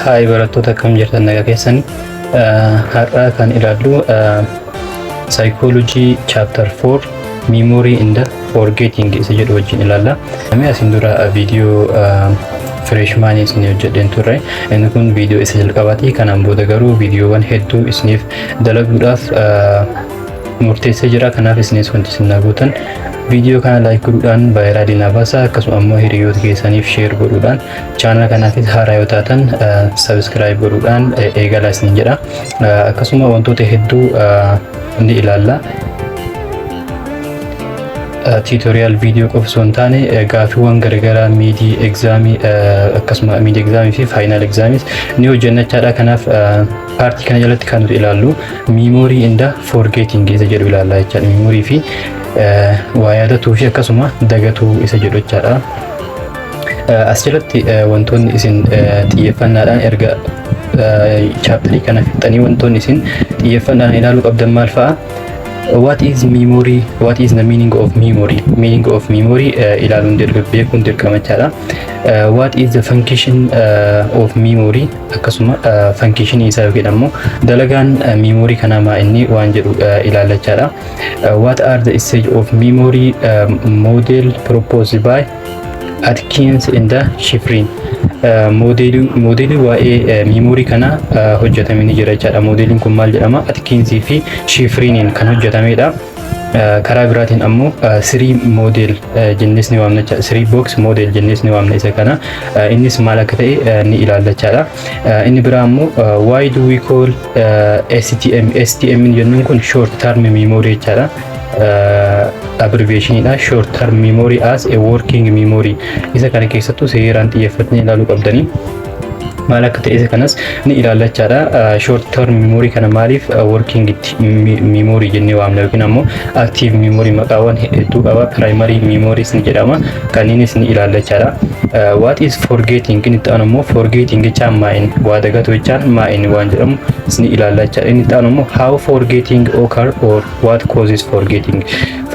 Hi barattoota akkam jirtan nagaa keessanii har'a kan ilaallu psychology chapter 4 memory in the forgetting isa jedhu wajjin ilaalla. Namni asin dura video freshman isin hojjedhen turre inni kun video isa jalqabaati. Kanaan booda garuu videoowwan hedduu isiniif dalaguudhaaf murteessee jira. Kanaaf isinis wanti isin gootan video kana like godhuudhaan viral naafasa akkasuma ammoo hiriyoota keessaniif share godhuudhaan channel kanaafis haaraa yoo taatan subscribe godhuudhaan eegalaa isin jedha. Akkasuma wantoota hedduu ni ilaalla. Tutorial video qofa osoo hin taane gaaffiiwwan garagaraa midi examii akkasuma midi examii fi final examis ni hojjennachaadha. Kanaaf paartii kana jalatti kan nuti ilaallu memory in the forgetting isa jedhu ilaalla jechaadha. Memory fi waa yaadatuu fi akkasuma dagatuu isa jedhu jechaadha. As jalatti wantoonni isin xiyyeeffannaadhaan erga chapterii kana fixanii wantoonni isin xiyyeeffannaan ilaaluu qabdan maal fa'a? What is memory? What is the meaning of memory? Meaning of memory ilaaluun beekuun dirqamachaadha. What is the function of memory? Akkasuma function isaa yookiin ammoo dalagaan memory kanaa maa inni waan jedhu ilaalachaadha. What are the stage of memory model proposed by Atkins and Shiffrin? Moodeli waa'ee memory kana hojjetamee ni jira jechaadha. Moodeliin kun maal jedhama? Atkins fi Shiffriniin kan hojjetamedha. Karaa biraatiin ammoo 3 model jennis ni waamna jechaadha. 3 box model jennis ni waamna isa kana. Innis maal akka ta'e ni ilaalla jechaadha. Inni biraa ammoo why do we call STM? STM jennuun kun short term memory jechaadha. Abbreviation ida short term memory as a working memory. Isa kana keessattuu seeraan xiyyeeffatanii ilaaluu qabdanii. Maal akka ta'e isa kanas ni ilaallachaadha. Short term memory kana maaliif working memory jennee waamna yookiin ammoo active memory maqaawwan hedduu qaba. Primary memories ni jedhama. Kanniinis ni ilaallachaadha. What is forgetting? Inni ta'an ammoo forgetting jechaan maa'in waa dagatu jechaan maa'in waan jedhamu ni ilaallachaadha. Inni ta'an ammoo how forgetting occur or what causes forgetting.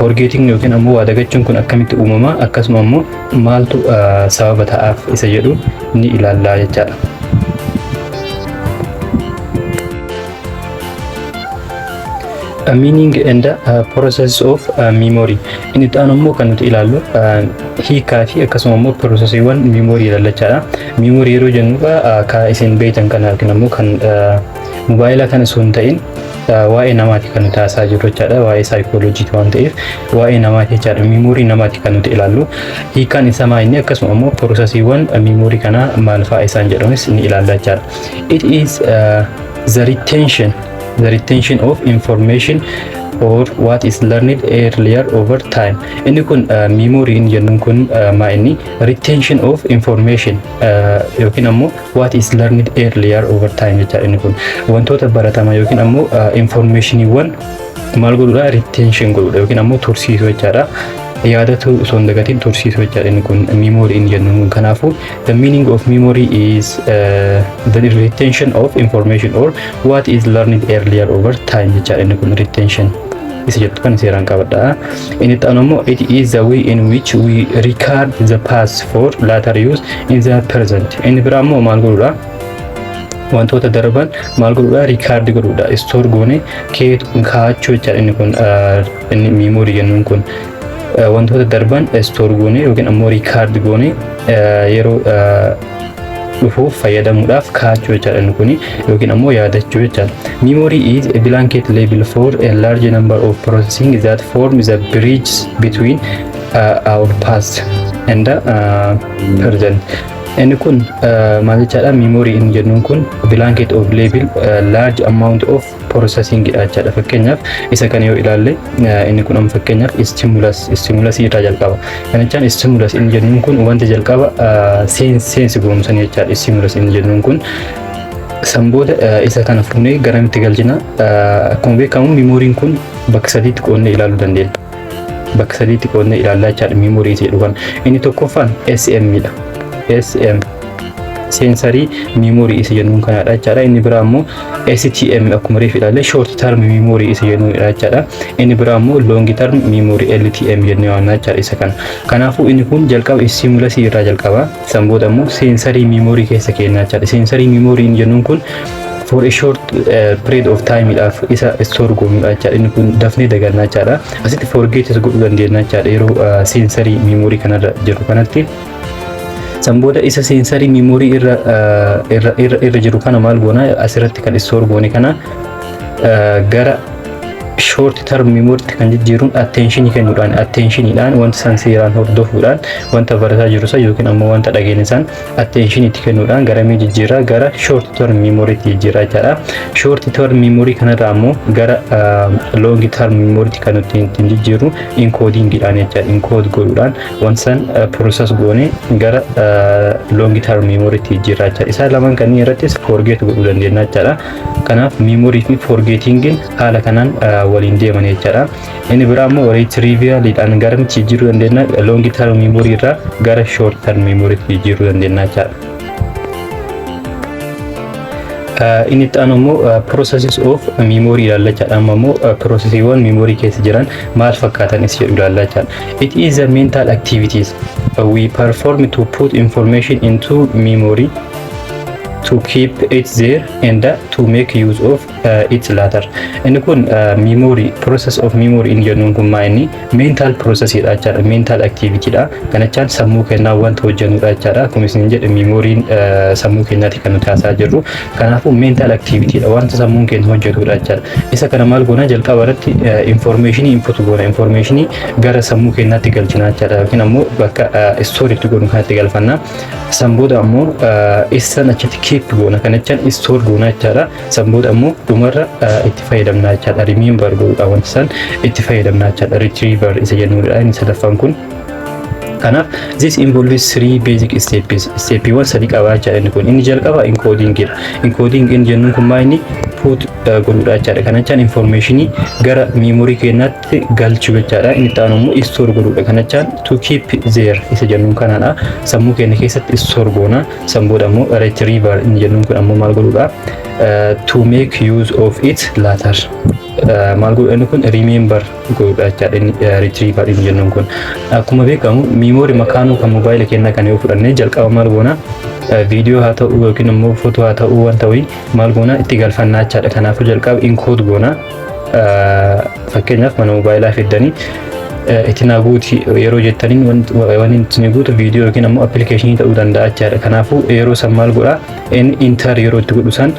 Forgetting yookiin ammoo waa dagachuun kun akkamitti uumama akkasuma ammoo maaltu sababa ta'aaf isa jedhu ni ilaallaa jechaadha. Meaning and process of memory. Inni ta'an ammoo kan nuti ilaallu hiikaa fi akkasuma ammoo processiiwwan memory ilaallachaadha. Memory yeroo jennu ka isin beektan kana yookiin ammoo kan mobaayilaa kana osoo hin ta'in waa'ee namaati kan nuti haasaa jirru jechaadha. Waa'ee psychology waan ta'eef waa'ee namaati jechaadha. Memory namaati kan nuti ilaallu. Hiikaan isaa maa inni akkasuma ammoo processiiwwan memory kana maal fa'a isaan jedhanis ni ilaalla jechaadha. It is the retention of information or what is learned earlier over time. Inni kun memory in jennuun kun maa inni retention of information yookiin ammoo what is learned earlier over time jechaadha. Inni kun wantoota baratamaa yookiin ammoo informationiiwwan maal godhuudha retention godhuudha yookiin ammoo tursiisuu jechaadha. Yaadatu osoo hin dagatiin tursiisuu jechaadha. Inni kun memory in jennuun kun kanaafu the meaning of memory is the retention of information or what is learned earlier over time jechaadha. Inni kun retention isa jettu kan seeraan qabadha. Inni ta'an ammoo it is the way in which we record the past for later use in the present. Inni biraa ammoo maal godhuudha wantoota darban maal godhuudha record godhuudha store goone kaa'achuu jechaadha. Inni kun inni memory jennuun kun wantoota darban store goone yookiin ammoo record goone yeroo dhufuuf fayyadamuudhaaf kaa'achuu jechaadha. Inni kun yookiin ammoo yaadachuu jechaadha. Memory is a blanket label for a large number of processing that form the bridge between our past and the present. Inni kun maal jechaadha? Memory in jennuun kun blanket of label large amount of processing jechaadha. Fakkeenyaaf isa kana yoo ilaalle inni kun amma fakkeenyaaf stimulus irraa jalqaba. Kana jechaan stimulus in jennuun kun wanta jalqaba sense goomsan jechaadha. Stimulus in jennuun kun sanboota isa kana fuunee garamitti galchina. Akkuma beekamu memory'n kun bakka sadiitti qoodnee ilaaluu dandeenya. Bakka sadiitti qoodnee ilaallaa jechaadha memory jedhu kan. Inni tokkoffaan SM dha. SM sensory memory isa jennuun kanadha jechaadha. Inni biraa immoo STM akkuma reef ilaalle short term memory isa jennuudha jechaadha. Inni biraa immoo long term memory LTM jennee waamna jechaadha isa kana. Kanaafuu inni kun jalqaba stimulus irraa jalqaba san booda immoo sensory memory keessa kenna jechaadha. Sensory memory jennuun kun for a short period of time idhaaf isa store goonudha jechaadha. Inni kun dafnee dagannaa jechaadha. Asitti forget godhuu dandeenya jechaadha yeroo sensory memory kanarra jiru kanatti. San booda isa sensory memory irra jiru kana maal goona asirratti kan store goone kana gara short term memory kan jijjiiruun attention kennuudhaan attentioniidhaan wanta san seeraan hordofuudhaan wanta barataa jiru san yookiin ammoo wanta dhageenye san attention itti kennuudhaan gara mee jijjiiraa gara short term memory itti jijjiiraa jechaadha. Short term memory kanarraa ammoo gara long term memory kan nuti ittiin jijjiirru encodingidhaan jechaadha. Encode godhuudhaan wanta san process goone gara long term memory itti jijjiiraa jechaadha. Isaan lamaan kanneen irrattis forget godhuu dandeenya jechaadha. Kanaaf memory fi forgetting haala kanaan waliin deeman jechaadha. Inni biraa immoo retrievalidhaan gara mitti jijjiiruu dandeenya long term memory irraa gara short term memory itti jijjiiruu dandeenya jechaadha. Inni itti aanu immoo processes of memory ilaalla jechaadha. Amma immoo processiiwwan memory keessa jiran maal fakkaatan is jedhu ilaalla jechaadha. It is the mental activities we perform to put information into memory to keep it there and to make use of it later. Inni kun memory process of memory in jennuun kun maa inni mental process dha jechaadha. Mental activity dha. Kanachaan sammuu keenyaa wanta hojjennudha jechaadha. Akkuma isin jedhe memory'n sammuu keenyaati kan nuti haasaa jirru. Kanaafuu mental activity dha wanta sammuun keenya hojjetudha jechaadha. Isa kana maal goona jalqaba irratti information input goona. Information gara sammuu keenyaatti galchina jechaadha. Yookiin ammoo bakka store itti godhu kanatti galfanna. San booda ammoo isaan achitti keep goona. Kanachaan store goona jechaadha. San booda ammoo dhumarra itti fayyadamna jechaadha. Remember godhuudha wanti san itti fayyadamna jechaadha. Retriever isa jennuudha. Inni sadaffaan kun. Kanaaf this involves three basic steps. Steppiiwwan sadii qabaa jechaadha inni kun. Inni jalqaba encoding dha. Encoding jennuun kun maa inni put godhuudha jechaadha. Kanachaan informationii gara memory keenyaatti galchuu jechaadha. Inni ta'an immoo store godhuudha. Kanachaan to keep there isa jennuun kanadha. Sammuu keenya keessatti store goona. San booda immoo retriever inni jennuun kun ammoo maal godhuudha? To make use of it later. Maal godhu inni kun remember godhuudha jechaadha. Retriever inni jennuun kun. Akkuma beekamu memory makaanuu kan mobile keenyaa kan yoo fudhannee jalqaba maal goona? Video haa ta'u yookiin immoo foto haa ta'u wanta wayii maal goona itti galfannaa jechaadha. Kanaafuu jalqaba encode goona. Fakkeenyaaf mana mobaayilaa fiddanii itti naguuti yeroo jettaniin wanti itti naguutu video yookiin ammoo application ta'uu danda'a jechaadha. Kanaafuu yeroo san maal godha enter yeroo itti godhu san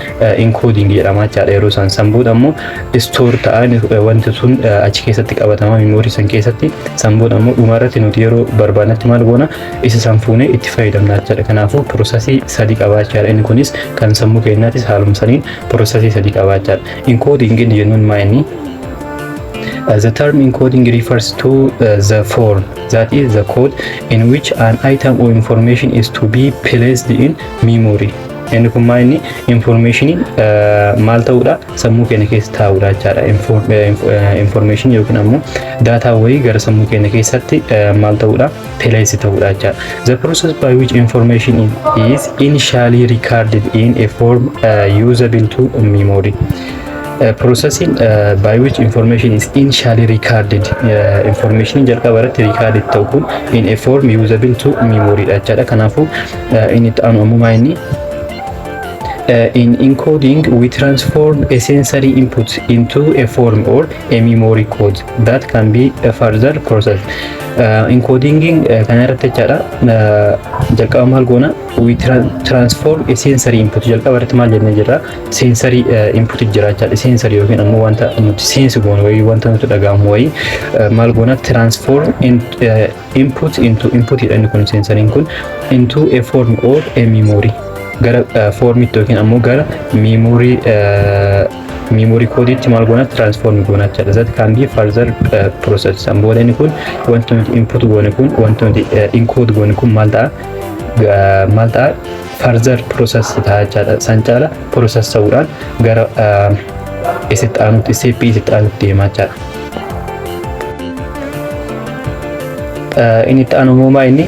encoding jedhama jechaadha. Yeroo san booda ammoo store ta'an wanti sun achi keessatti qabatama memory san keessatti. San booda ammoo dhumarratti nuti yeroo barbaadnetti maal goona isa san fuunee itti fayyadamna jechaadha. Kanaafuu processii sadii qabaa jechaadha. Inni kunis kan sammuu keenyaatis haaluma saniin processii sadii qabaa jechaadha. Encoding jennuun maa inni? The term encoding refers to the form, that is the code in which an item or information is to be placed in memory. Inni kun maa inni information maal ta'uudha sammuu keenya keessa taa'uudha jechaadha. Information yookiin ammoo data wayii gara sammuu keenya keessatti maal ta'uudha place ta'uudha jechaadha. The process by which information is initially recorded in a form usable to memory. Processing by which information is initially recorded. Information jalqaba irratti recorded ta'u kun in a form usable to memory dha jechaadha. Kanaafuu inni ta'an ammoo inni in encoding we transform a sensory input into a form or a memory code that can be further processed. Encoding kana irratti jechaadha. Jalqaba maal goona we transform a sensory input. Jalqaba irratti maal jennee jirra? Sensory input jira jechaadha. Sensory yookiin ammoo wanta nuti sense goonu wayii wanta nuti dhaga'amu wayii maal goona transform input into input jedhani kun sensory kun into a form or a memory. Gara formitti yookiin ammoo gara memory code itti maal goona transform goona jechaadha. That can be further process. Booda inni kun wanta nuti input goone kun wanta nuti encode goone kun maal ta'a further process ta'a jechaadha. San caala process ta'uudhaan gara isitti aanutti step isitti aanutti deemaa jechaadha. Inni itti aanu maa inni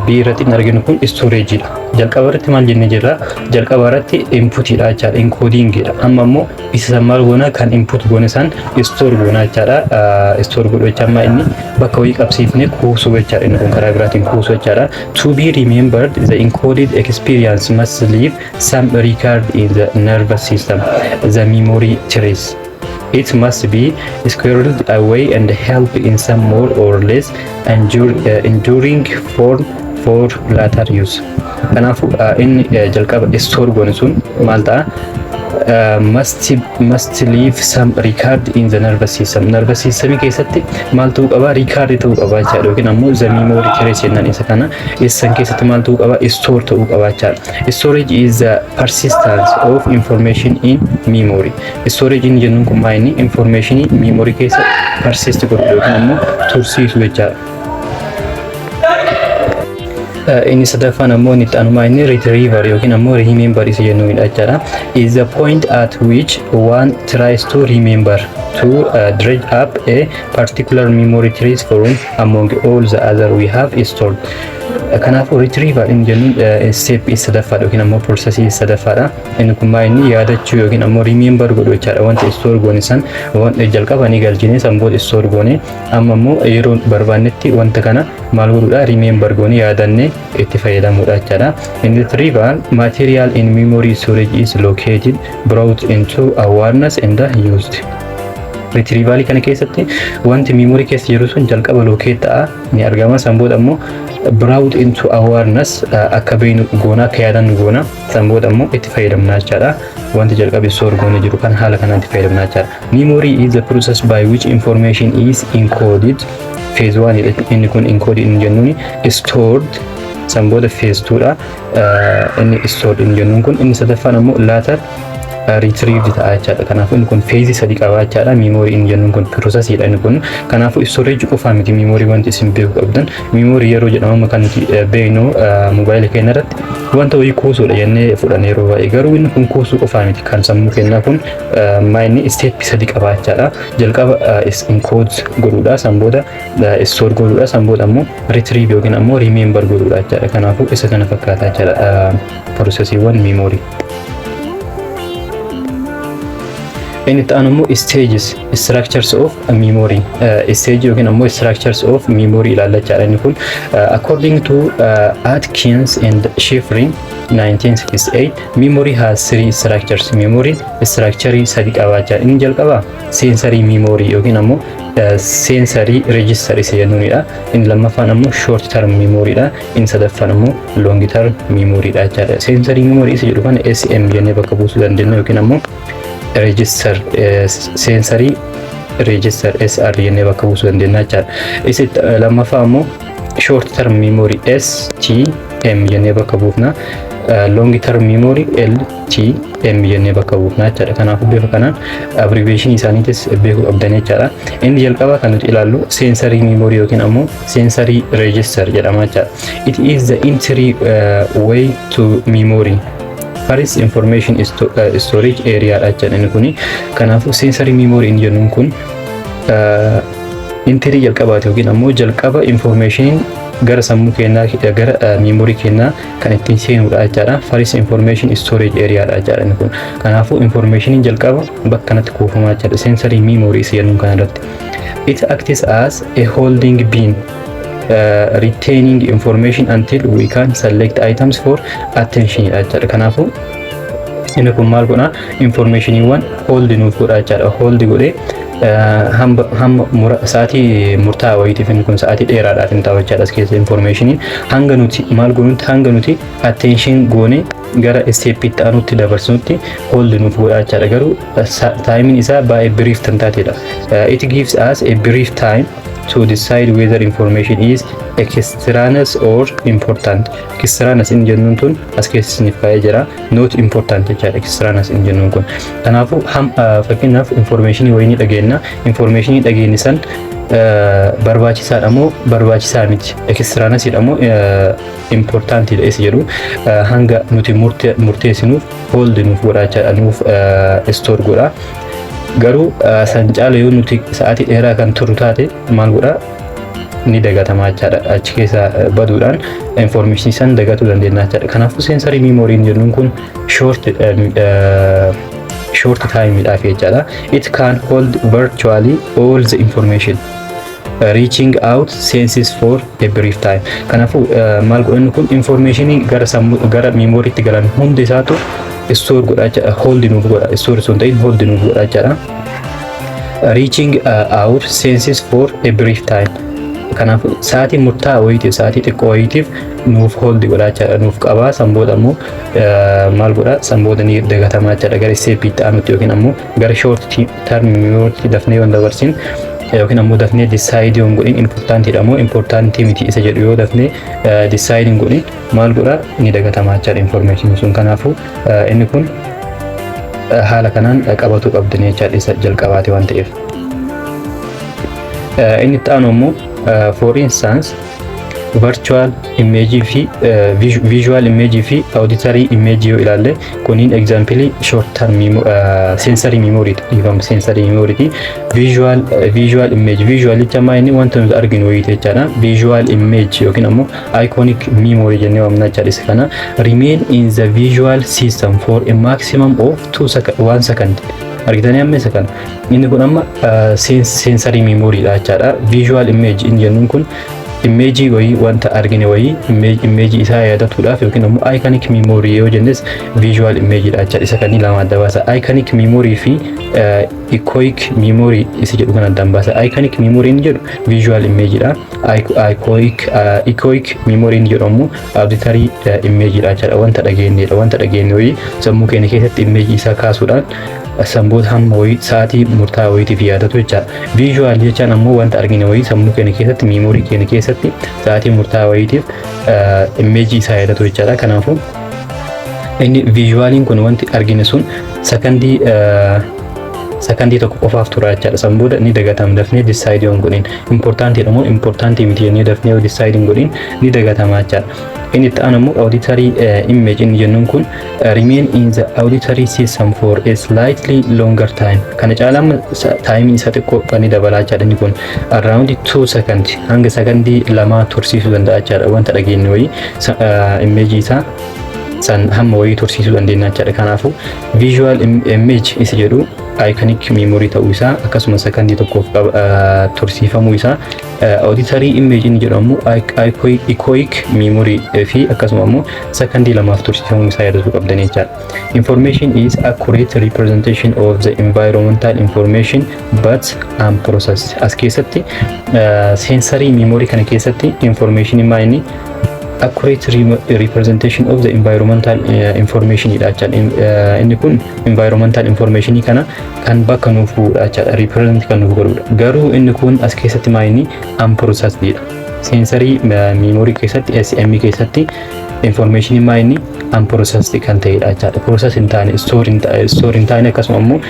biirratti arginu kun storage dha. jalqaba irratti maal jennee jirra jalqaba irratti input dha jechaadha encoding dha amma immoo isa maal goona kan input goone san store goona jechaadha store godhu jecha amma inni bakka wayii qabsiifne kuusu jechaadha inni kun karaa biraatiin kuusu jechaadha to be remembered the encoded experience must leave some record in the nervous system the memory trace. It must be squirreled away and held in some more or less enduring form for later use. Kanaafuu inni jalqaba store goone sun maal ta'a must leave some record in the nervous system. Nervous system keessatti maal ta'uu qaba record ta'uu qaba jechaadha yookiin ammoo the memory trace jennaan isa kana isaan keessatti maal ta'uu qaba store ta'uu qaba jechaadha. Storage is the persistence of information in memory. Storage in jennuun kun maal inni information memory keessa persist godhu yookiin ammoo tursiisu jechaadha. Inni sadaffaan ammoo inni xanumaa inni retriever yookiin ammoo remember isa jennuudha jechaadha. Is the point at which one tries to remember to dredge up a particular memory trace from among all the other we have stored. Kanaafuu retriever inni jennuun step isa sadaffaadha yookiin ammoo process isa sadaffaadha. Inni kun maal inni yaadachuu yookiin ammoo remember godhu jechaadha wanta store goone san wanta jalqaba ni galchine san booda store goone amma ammoo yeroo barbaannetti wanta kana maal godhuudha remember goone yaadanne itti fayyadamuudha jechaadha. In retrieval material in memory storage is located brought into awareness and used. Retrieval kana keessatti wanti memory keessa jiru sun jalqaba locate ta'a ni argama san booda ammoo brought into awareness akka beenu goona akka yaadan goona san booda ammoo itti fayyadamna jechaadha. Wanti jalqabe store goone jiru kan haala kanaan itti fayyadamna jechaadha. Memory is the process by which information is encoded. Phase 1 inni kun encoded inni jennuun stored san booda phase 2 dha inni stored inni jennuun kun inni sadaffaan ammoo later retrieved ta'a jechaadha. Kanaafuu inni kun phase sadii qaba jechaadha. Memory inni jennuun kun process dha inni kun. Kanaafuu storage qofa miti memory wanti isin beeku qabdan. Memory yeroo jedhamu kan nuti beeknu mobile keenya irratti wanta wayii kuusuudha jennee fudhan yeroo baay'ee garuu inni kun kuusuu qofa miti kan sammuu keenyaa kun inni step sadii qaba jechaadha. Jalqaba encode godhuudha san booda store godhuudha san booda ammoo retrieve yookiin ammoo remember godhuudha jechaadha. Kanaafuu isa kana fakkaata jechaadha processiiwwan memory. Inni ta'an ammoo stages structures of memory stage yookiin ammoo structures of memory ilaalla jechaadha. Inni kun according to Atkins and Schifrin 1968 memory has three structures. Memory structure sadi qaba jechaadha. Inni jalqaba sensory memory yookiin ammoo sensory register isa jennuunidha. Inni lammaffaan ammoo short term memory dha. Inni sadaffaan ammoo long term memory dha jechaadha. Sensory memory isa jedhu kana SM jennee bakka buusuu dandeenya yookiin ammoo register sensory register SR jennee bakka buusuu dandeenya jechaadha. Isa lammaffaa ammoo short term memory STM jennee bakka buufna. Long term memory LTM jennee bakka buufna jechaadha. Kanaafuu bifa kanaan abbreviation isaaniitis beekuu qabdan jechaadha. Inni jalqaba kan nuti ilaallu sensory memory yookiin ammoo sensory register jedhama jechaadha. It is the entry way to memory. First information is storage area dha jedhan inni kuni. Kanaafuu sensory memory inni jennuun kun entry jalqabaati yookiin ammoo jalqaba information gara sammuu keenyaa gara memory keenyaa kan ittiin seenuudha jechaadha. First information storage area dha jedhan inni kun. Kanaafuu information jalqaba bakka kanatti kuufama jechaadha. Sensory memory isa jennuun kana irratti. It acts as a holding bin. Retaining information until we can select items for attention jechaadha. Kanaafuu inni kun maal godha informationiiwwan hold nuuf godha jechaadha. Hold godhee hamma sa'aatii murtaa'aa wayiitiif inni kun sa'aatii dheeraadhaaf hin ta'u jechaadha. As keessa informationiin hanga nuti maal goonutti hanga nuti attention goone gara steppitti aanutti dabarsunutti hold nuuf godha jechaadha. Garuu taayimiin isaa baay'ee brief kan taatedha. It gives us a brief time to decide whether information is extraneous or important. Extraneous in jennuun tun as keessa isiniif kaa'ee jira. Not important jechaadha extraneous in jennuun kun. Kanaafuu fakkeenyaaf information wayii ni dhageenna. Information dhageenye san barbaachisaadha moo barbaachisaa miti. Extraneous dha moo important dha isa jedhu hanga nuti murteessinuuf hold nuuf godha jechaadha. Nuuf store godha. Garuu san caala yoo nuti sa'aatii dheeraa kan turu taate maal godha ni dagatama jechaadha. Achi keessa baduudhaan information san dagatuu dandeenya jechaadha. Kanaafuu sensory memory jennuun kun short time dhaaf jechaadha. It can hold virtually all the information reaching out senses for a brief time. Kanaafuu maal godhannu kun information gara memory itti galan hundi isaatu store godha jechaadha. Hold nuuf godha. Store sun ta'in hold nuuf godha jechaadha. Reaching out senses for a brief time. Kanaafuu sa'aatii murtaa'aa wayitiif sa'aatii xiqqoo wayitiif nuuf hold godha jechaadha. Nuuf qabaa sanbooda ammoo maal godha sanbooda ni dagatamaa jechaadha. Gara step itti aanutti yookiin ammoo gara short term memory dafnee waan dabarsin yookiin ammoo dafnee decide yoon godhin importantidha moo importantii miti isa jedhu yoo dafnee decide godhin maal godha ni dagatamaa jechaadha information sun. Kanaafuu inni kun haala kanaan qabatuu qabdanii jechaadha isa jalqabaate waan ta'eef. Inni itti aanu ammoo for instance virtual image fi visual image fi auditory image yoo ilaalle kuniin example short term sensory memory ifam sensory memory visual image visual jecha inni wanta nuti arginu wayite jechaadha. Visual image yookiin ammoo iconic memory jennee waamna jechaadha. Isa kana remain in the visual system for a maximum of 1 second. Argitanii amma isa kana inni kun amma sensory memory dha jechaadha. Visual image inni jennuun kun image wayii wanta argine wayii image isaa yaadatuudhaaf yookiin ammoo iconic memory yoo jennes visual image dha jechaadha. Isa kan lama adda baasa. Iconic memory fi echoic memory isa jedhu kan adda baasa. Iconic memory inni jedhu visual image dha. Echoic memory inni jedhu ammoo auditory image dha jechaadha. Wanta dhageenye wayii sammuu keenya keessatti image isaa kaasuudhaan sanboota hamma wayii sa'aatii murtaa'aa wayiitiif yaadatu jechaadha. Visual jechaan ammoo wanta argine wayii sammuu keenya keessatti memory keenya keessatti sa'aatii murtaa'aa wayiitiif image isaa yaadatu jechaadha. Kanaafuu inni visualiin kun wanti argine sun sakandii tokko qofaaf tura jechaadha. Sanbooda ni dagatama dafnee decide yoon godhin importantidha moo importantii miti jennee dafnee yoo decide godhin ni dagatama jechaadha. Inni itti aanu ammoo auditory image inni jennuun kun remain in the auditory system for a slightly longer time. Kana caalaa time isa xiqqoo kan dabalaa jechaadha. Inni kun around 2 seconds hanga sakandii 2 tursiisuu danda'a jechaadha. Wanta dhageenye wayii image isaa san hamma wayii tursiisuu dandeenya jechaadha. Kanaafuu visual image isa jedhu iconic memory ta'uu isaa akkasumas sakandii tokkoof tursiifamuu isaa. Auditory image inni jedhamu echoic memory fi akkasuma ammoo sakandii 2 tursiifamuu isaa yaadachuu qabdanii jechaadha. Information is accurate representation of the environmental information but unprocessed. As keessatti sensory memory kana keessatti information maa inni accurate representation of the environmental information dha jechaadha. Inni kun environmental information kana kan bakka nuuf bu'udha jechaadha. Represent kan nuuf godhudha. Garuu inni kun as keessatti maa inni unprocessed dha. Sensory memory keessatti SM keessatti information maa inni unprocessed kan ta'edha jechaadha. Process hin taane store hin taane akkasuma ammoo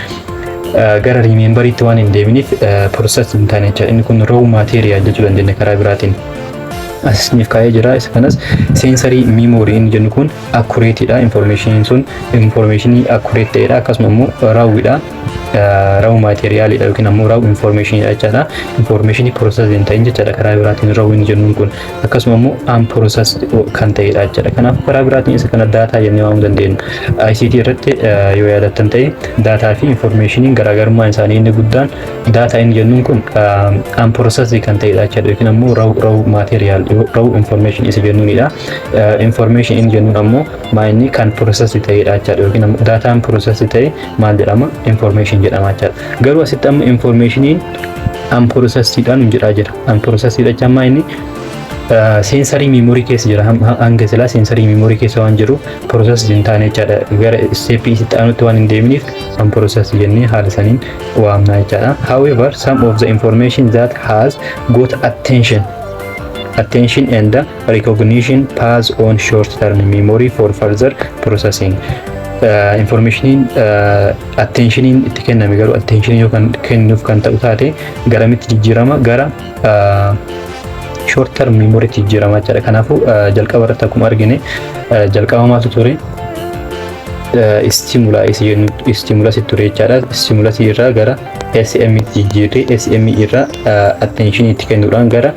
gara rememberitti waan hin deeminiif process hin taane jechaadha. Inni kun raw material jechuu dandeenya karaa biraatiin. Asniif kaa'ee jira. Isa kanas sensory memory inni jennu kun accurate dha. Information sun information accurate ta'edha. Akkasuma immoo raawwidha. Raw material dha yookiin ammoo raw information dha jechaadha. Information process hin ta'in jechaadha karaa biraatiin raw inni jennuun kun. Akkasuma immoo unprocessed kan ta'edha jechaadha. Kanaaf karaa biraatiin isa kana data jennee waamuu dandeenya. ICT irratti yoo yaadattan ta'e data fi information garaagarummaan isaanii inni guddaan data inni jennuun kun unprocessed kan ta'edha jechaadha yookiin ammoo raw material raw information isa jennuunidha. Information inni jennuun ammoo maa inni kan process ta'edha jechaadha yookiin ammoo dataan process ta'e maal jedhama information jedhama jechaadha. Garuu asitti amma informationiin unprocessed dhaan jedhaa jira. Unprocessed jecha maa inni sensory memory keessa jira. Hanga silaa sensory memory keessa waan jiru process hin taane jechaadha. Gara step itti aanutti waan hin deeminiif unprocessed jennee haala saniin waamna jechaadha. However, some of the information that has got attention and recognition pass on short-term memory for further processing. Information attention itti kenname garuu attention yoo kan kennuuf kan ta'u taate garamitti jijjiirama gara short-term memory jijjiirama jechaadha. Kanaafuu jalqaba irratti akkuma argine jalqaba maaltu ture stimulus ture jechaadha. Stimulus irraa gara SM jijjiirree SM irraa attention itti kennuudhaan gara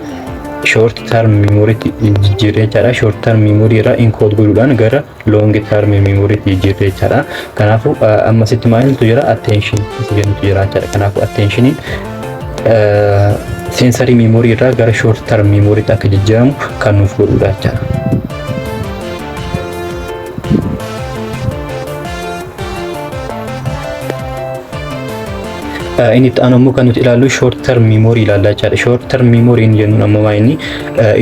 short term memory jijjiirree jechaadha. Short term memory irraa encode godhuudhaan gara long term memory jijjiirree jechaadha. Kanaafuu ammasitti maaltu jira? Attention jennutu jira jechaadha. Kanaafuu attentioniin sensory memory irraa gara short term memory akka jijjiiramu kan nuuf godhudha jechaadha. inni itti aanu ammoo kan nuti ilaallu short term memory ilaallaa jechaadha. Short term memory inni jennuun ammoo inni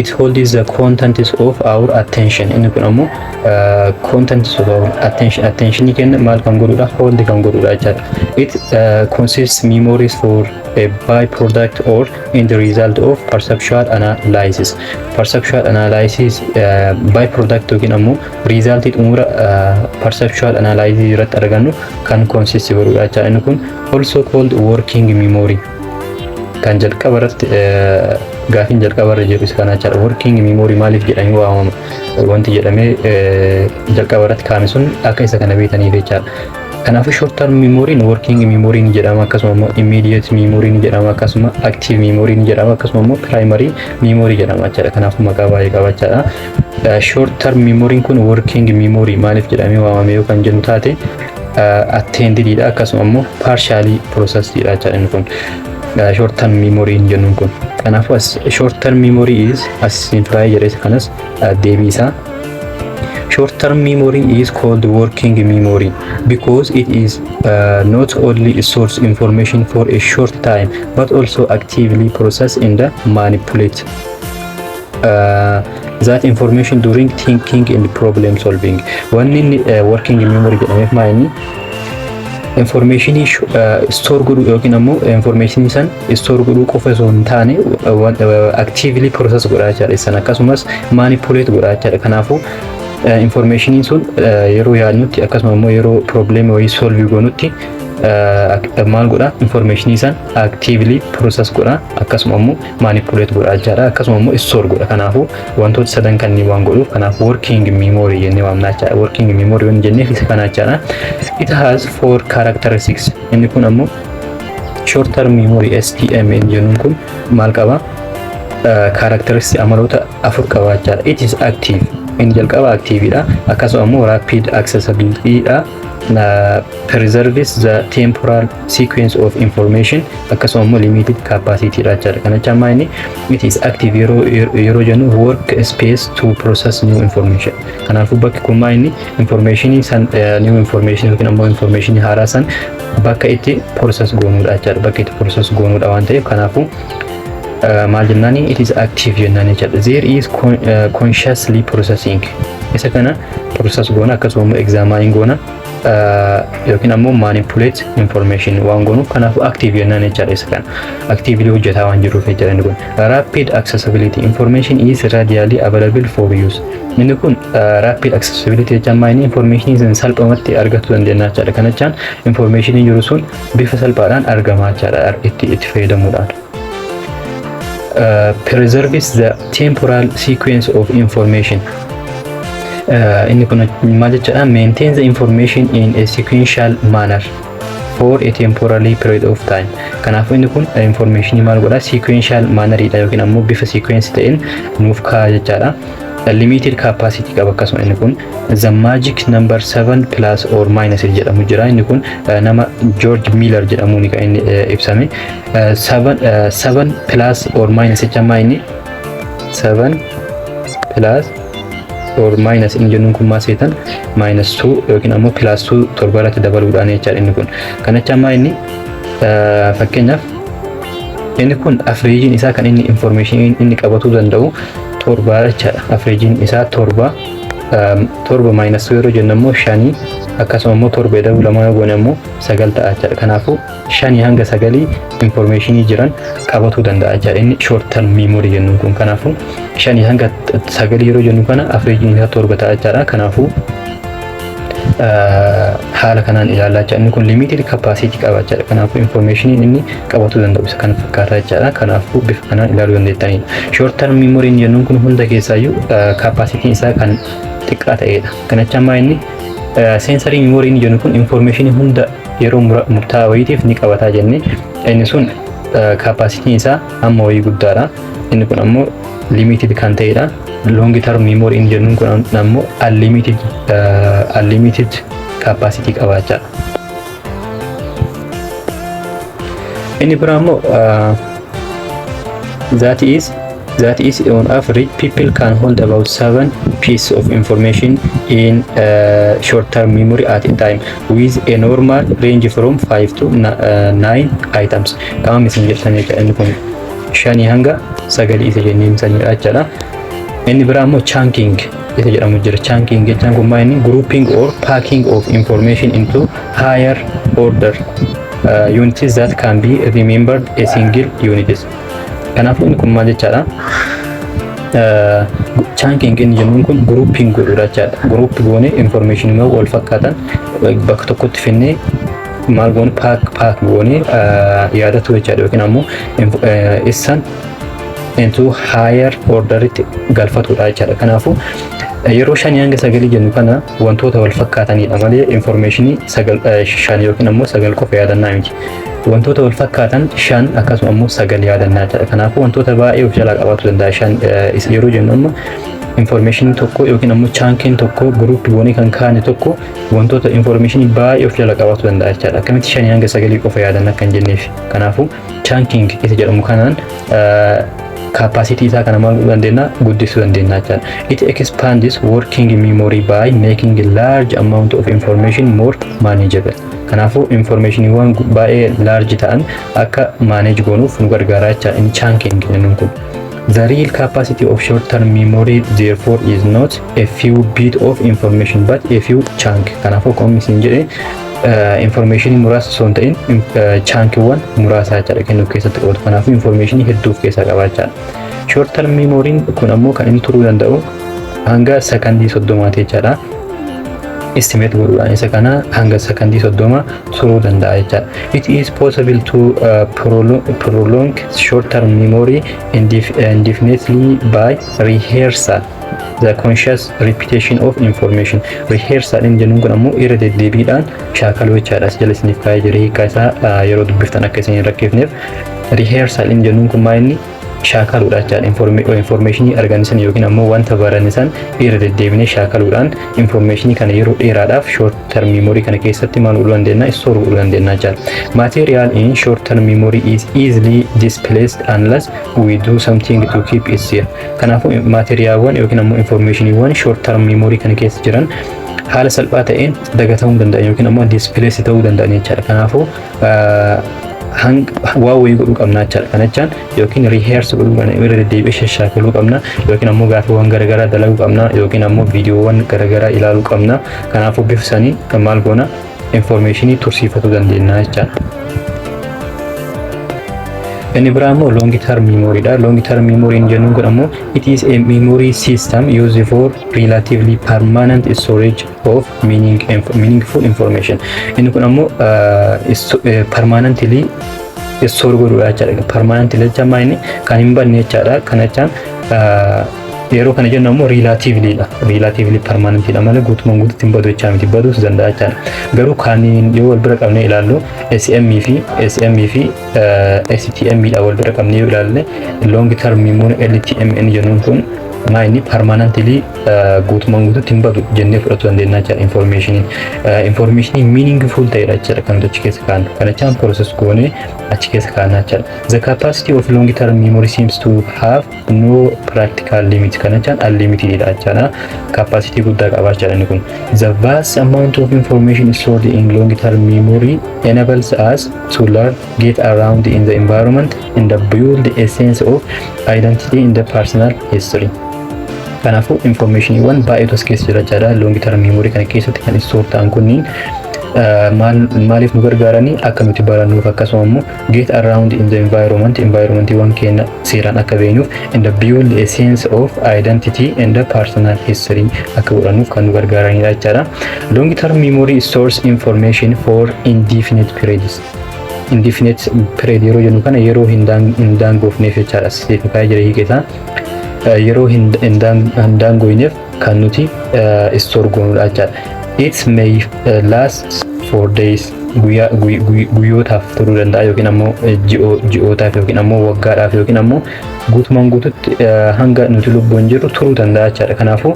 it holds the contents of our attention. Inni kun ammoo contents of our attention kenna maal kan godhudha? Hold kan godhudha jechaadha. It consists memories for a byproduct or in the result of perceptual analysis. Perceptual analysis byproduct yookiin ammoo result umura perceptual analysis irratti argannu kan consist godhudha jechaadha. Inni kun also called working memory. Kan jalqaba irratti gaafin jalqaba irra jiru kana jechaadha. Working memory maaliif jedhamee waamama? Wanti jedhamee jalqaba irratti kaa'ame sun akka isa kana beekaniif jechaadha. Kanaafuu short term memory working memory ni jedhama, akkasuma immediate memory ni jedhama, akkasuma active memory ni jedhama, akkasuma primary memory jedhama jechaadha. Kanaafuu maqaa baay'ee qaba jechaadha. Short term memory kun working memory maaliif jedhamee waamame yoo kan jennu taate attended dha, akkasuma partially processed dha jechaadha. Inni kun short term memory ni jennuun kun. Kanaafuu short term memory is as simplify jedhee kanas deebiisa. Short term memory is called working memory because it is not only stores information for a short time but also actively process and manipulate that information during thinking and problem solving. One in working memory jedhameef maayini information store godhu yookiin ammoo information san store godhu qofa osoo hin taane actively process godhaa jechaadha. San akkasumas manipulate godhaa jechaadha. Kanaafuu information sun yeroo yaadnutti akkasuma immoo yeroo problem wayii solve goonutti maal godha? Information san actively process godha, akkasuma immoo manipulate godha jechaadha. Akkasuma immoo store godha. Kanaafuu wantoota sadan kanneen waan godhuuf kanaaf working memory jennee waamna jechaadha. Working memory waan jenneef isa kana jechaadha. It has 4 characteristics. Inni kun ammoo short term memory STM jennuun kun maal qaba? Characteristics amaloota 4 qaba jechaadha. It is active. Inni jalqaba active dha, akkasuma immoo rapid accessibility dha, preserves the temporal sequence of information, akkasuma immoo limited capacity dha jechaadha. Kana jechuun inni it is active yeroo jennu work space to process new information. Kanaafuu bakki kun inni information san new information yookiin ammoo information haaraa san bakka itti process goonuudha jechaadha. Bakka itti process goonuudha waan ta'eef kanaafuu maal jennaani? It is active jennaani jechaadha. There is consciously processing. Isa kana process goona, akkasuma examine goona yookiin ammoo manipulate information waan goonuuf kanaafuu active jennaani jechaadha. Isa kana actively hojjetaa waan jiruuf jechaadha. Inni kun rapid accessibility information is readily available for use. Inni kun rapid accessibility jechuun maayini information isin salphumatti argachuu dandeenya jechaadha. Kana jechuun information jiru sun bifa salphaadhaan argamaa jechaadha itti fayyadamuudhaan. Preserves the temporal sequence of information. Inni kun maal jechuudha? Maintains the information in a sequential manner for a temporary period of time. Kanaafuu inni kun information maal godha? Sequential manner dha yookiin ammoo bifa sequence ta'een nuuf kaa'a jechaadha. Limited capacity qaba akkasuma inni kun the magic number 7 plus or minus jedhamu jira. Inni kun nama George Miller jedhamuun kan inni ibsame. 7 plus or minus jechuun inni 7 plus or minus inni jennuun kun maal seetan minus 2 yookiin ammoo plus 2 torba irratti dabaluudhaan jechaadha. Inni kun kana jechuun inni fakkeenyaaf inni kun average isaa kan inni information inni qabatuu danda'u torba jechaadha. Average isaa torba minus 2 yeroo jennu ammoo 5 akkasuma immoo torba dabaluu lama yoo goone ammoo 9 ta'a jechaadha. Kanaafuu 5 hanga 9 information jiran qabatuu danda'a jechaadha. Inni short term memory jennuun kun kanaafuu 5 hanga 9 yeroo jennu kana average isaa torba ta'a jechaadha. Kanaafuu haala kanaan ilaalaa jechaadha. Inni kun limited capacity qaba jechaadha. Kanaafuu information inni qabatuu danda'u isa kan fakkaata jechaadha. Kanaafuu bifa kanaan ilaaluu dandeettanii. Short term memory jennuun kun hunda keessaayyuu capacity isaa kan xiqqaa ta'edha. Kana jechuun inni sensory memory jennuun kun information hunda yeroo murtaa'aa wayiitiif ni qabataa jenne. Inni sun capacity isaa amma wayii guddaadha. inni kun ammoo limited kan ta'edha. Long term memory in jennuun kun ammoo unlimited capacity qabaachaa. Inni biraa ammoo that is on average people can hold about 7 pieces of information in short term memory at a time with a normal range from 5 to 9 items. Kama messenger sanii inni kun shanii hanga sagalii isa jennee sanii jechaadha. Inni biraa ammoo chunking isa jedhamu jira. Chunking jechaan kun maal inni grouping or packing of information into higher order units that can be remembered a single units. Kanaafuu inni kun maal jechaadha? Chunking inni jennuun kun grouping godhuudha jechaadha. Group goone information immoo wal fakkaatan bakka tokkotti finnee maal goone pack goone yaadatu jechaadha yookiin ammoo isaan into higher order itti galfatuudha jechaadha. Kanaafuu yeroo shanii hanga sagalii jennu kana wantoota wal fakkaatanidha malee information shan yookiin ammoo sagal qofa yaadannaa miti. Wantoota wal fakkaatan shan akkasuma ammoo sagal yaadannaa jechaadha. Kanaafuu wantoota baay'ee of jalaa qabaatu danda'a shan yeroo jennu ammoo information tokko yookiin ammoo chunking tokko group goonee kan kaane tokko wantoota information baay'ee of jalaa qabaatu danda'a jechaadha. Akkamitti shanii hanga sagalii qofa yaadannaa kan jenneef. Kanaafuu chunking isa jedhamu kanaan capacity isaa kana maal dandeenya guddisuu dandeenya jechaadha. It expands working memory by making a large amount of information more manageable. Kanaafuu information waan baay'ee large ta'an akka manage goonuuf nu gargaara jechaadha. In chunking jennuun kun. The real capacity of short-term memory therefore is not a few bit of information but a few chunk. Kanaafuu akkuma isin jedhe information muraasa osoo hin ta'in chunkiiwwan muraasa jechaadha kennuuf keessatti qabatu. Kanaafuu information hedduu of keessaa qaba jechaadha. Short-term memory kun ammoo kan inni turuu danda'u hanga sekondii 30 jechaadha. Estimate godhuudhaan isa kana hanga sekondii 30 turuu danda'a jechaadha. It is possible to prolong short-term memory indefinitely by rehearsal. The conscious repetition of information. Rehearsal in jennuun kun ammoo irra deddeebiidhaan shaakaluu jechaadha. As jala isiniif kaa'ee jira hiikaa isaa yeroo dubbiftan akka isin hin rakkeefneef. Rehearsal in jennuun kun maal inni shaakaluudha jechaadha. Information arganisan yookiin ammoo wanta baranisan irra deddeebinee shaakaluudhaan information kana yeroo dheeraadhaaf short term memory kana keessatti maal godhuu dandeenya storuu godhuu dandeenya jechaadha. Material in short term memory is easily displaced unless we do something to keep it there. Kanaafuu materialwwan yookiin ammoo informationwwan short term memory kana keessa jiran haala salphaa ta'een dagatamuu danda'an yookiin ammoo displace ta'uu danda'an jechaadha. Kanaafuu waa wayii godhuu qabna jechaadha. Kana jechaan yookiin rehearse godhuu qabna irra deddeebi'ee shaakaluu qabna yookiin ammoo gaaffiiwwan garaagaraa dalaguu qabna yookiin ammoo viidiyoowwan garaagaraa ilaaluu qabna. Kanaafuu bifsanii maal goona informationii tursiifatuu dandeenya jechaadha. Inni biraa ammoo long term memory dha. Long term memory in jennuun kun ammoo it is a memory system used for relatively permanent storage of meaningful information. Inni kun ammoo permanently store godhuudha jechaadha. Permanently jecha maal inni kan hin banne jechaadha. Kana jechaan yeroo kana jennu ammoo relatively dha. Relatively permanent dha malee guutumaan guututti hin badu jechaa miti. Baduus danda'a jechaadha. Garuu kan yoo wal bira qabnee ilaallu SM fi STM dha wal bira qabnee yoo ilaalle long term memory LTM jennuun kun maal inni permanently guutumaan guututti hin badu jennee fudhatu dandeenya jechaadha. Information meaningful ta'edha jechaadha kan achi keessa kaa'an. Kana jechaan process goonee achi keessa kaa'anna jechaadha. The capacity of long term memory seems to have no practical limit. Kana jechaan unlimited dha jechaadha. Capacity guddaa qaba jechaadha inni kun. The vast amount of information stored in long term memory enables us to learn, get around in the environment and build a sense of identity in the personal history. Kanaafuu informationiiwwan baay'eetu as keessa jira jechaadha. Long term memory kana keessatti kan store ta'an kunniin maaliif nu gargaaranii akka nuti barannuuf akkasuma immoo get around in the environmentiiwwan keenya seeraan akka beeknuuf and build a sense of identity and the personal history akka godhannuuf kan nu gargaaranidha jechaadha. Long term memory stores information for indefinite periods. Indefinite period yeroo jennu kana yeroo hin daangoofneef jechaadha. Siifikaa'ee jira hiikeesaa. Yeroo hin daangoofneef kan nuti store goonudha jechaadha. It may last for days, guyyootaaf turuu danda'a yookiin ammoo ji'ootaaf yookiin ammoo waggaadhaaf yookiin ammoo guutumaan guututti hanga nuti lubbuun jirru turuu danda'a jechaadha. Kanaafuu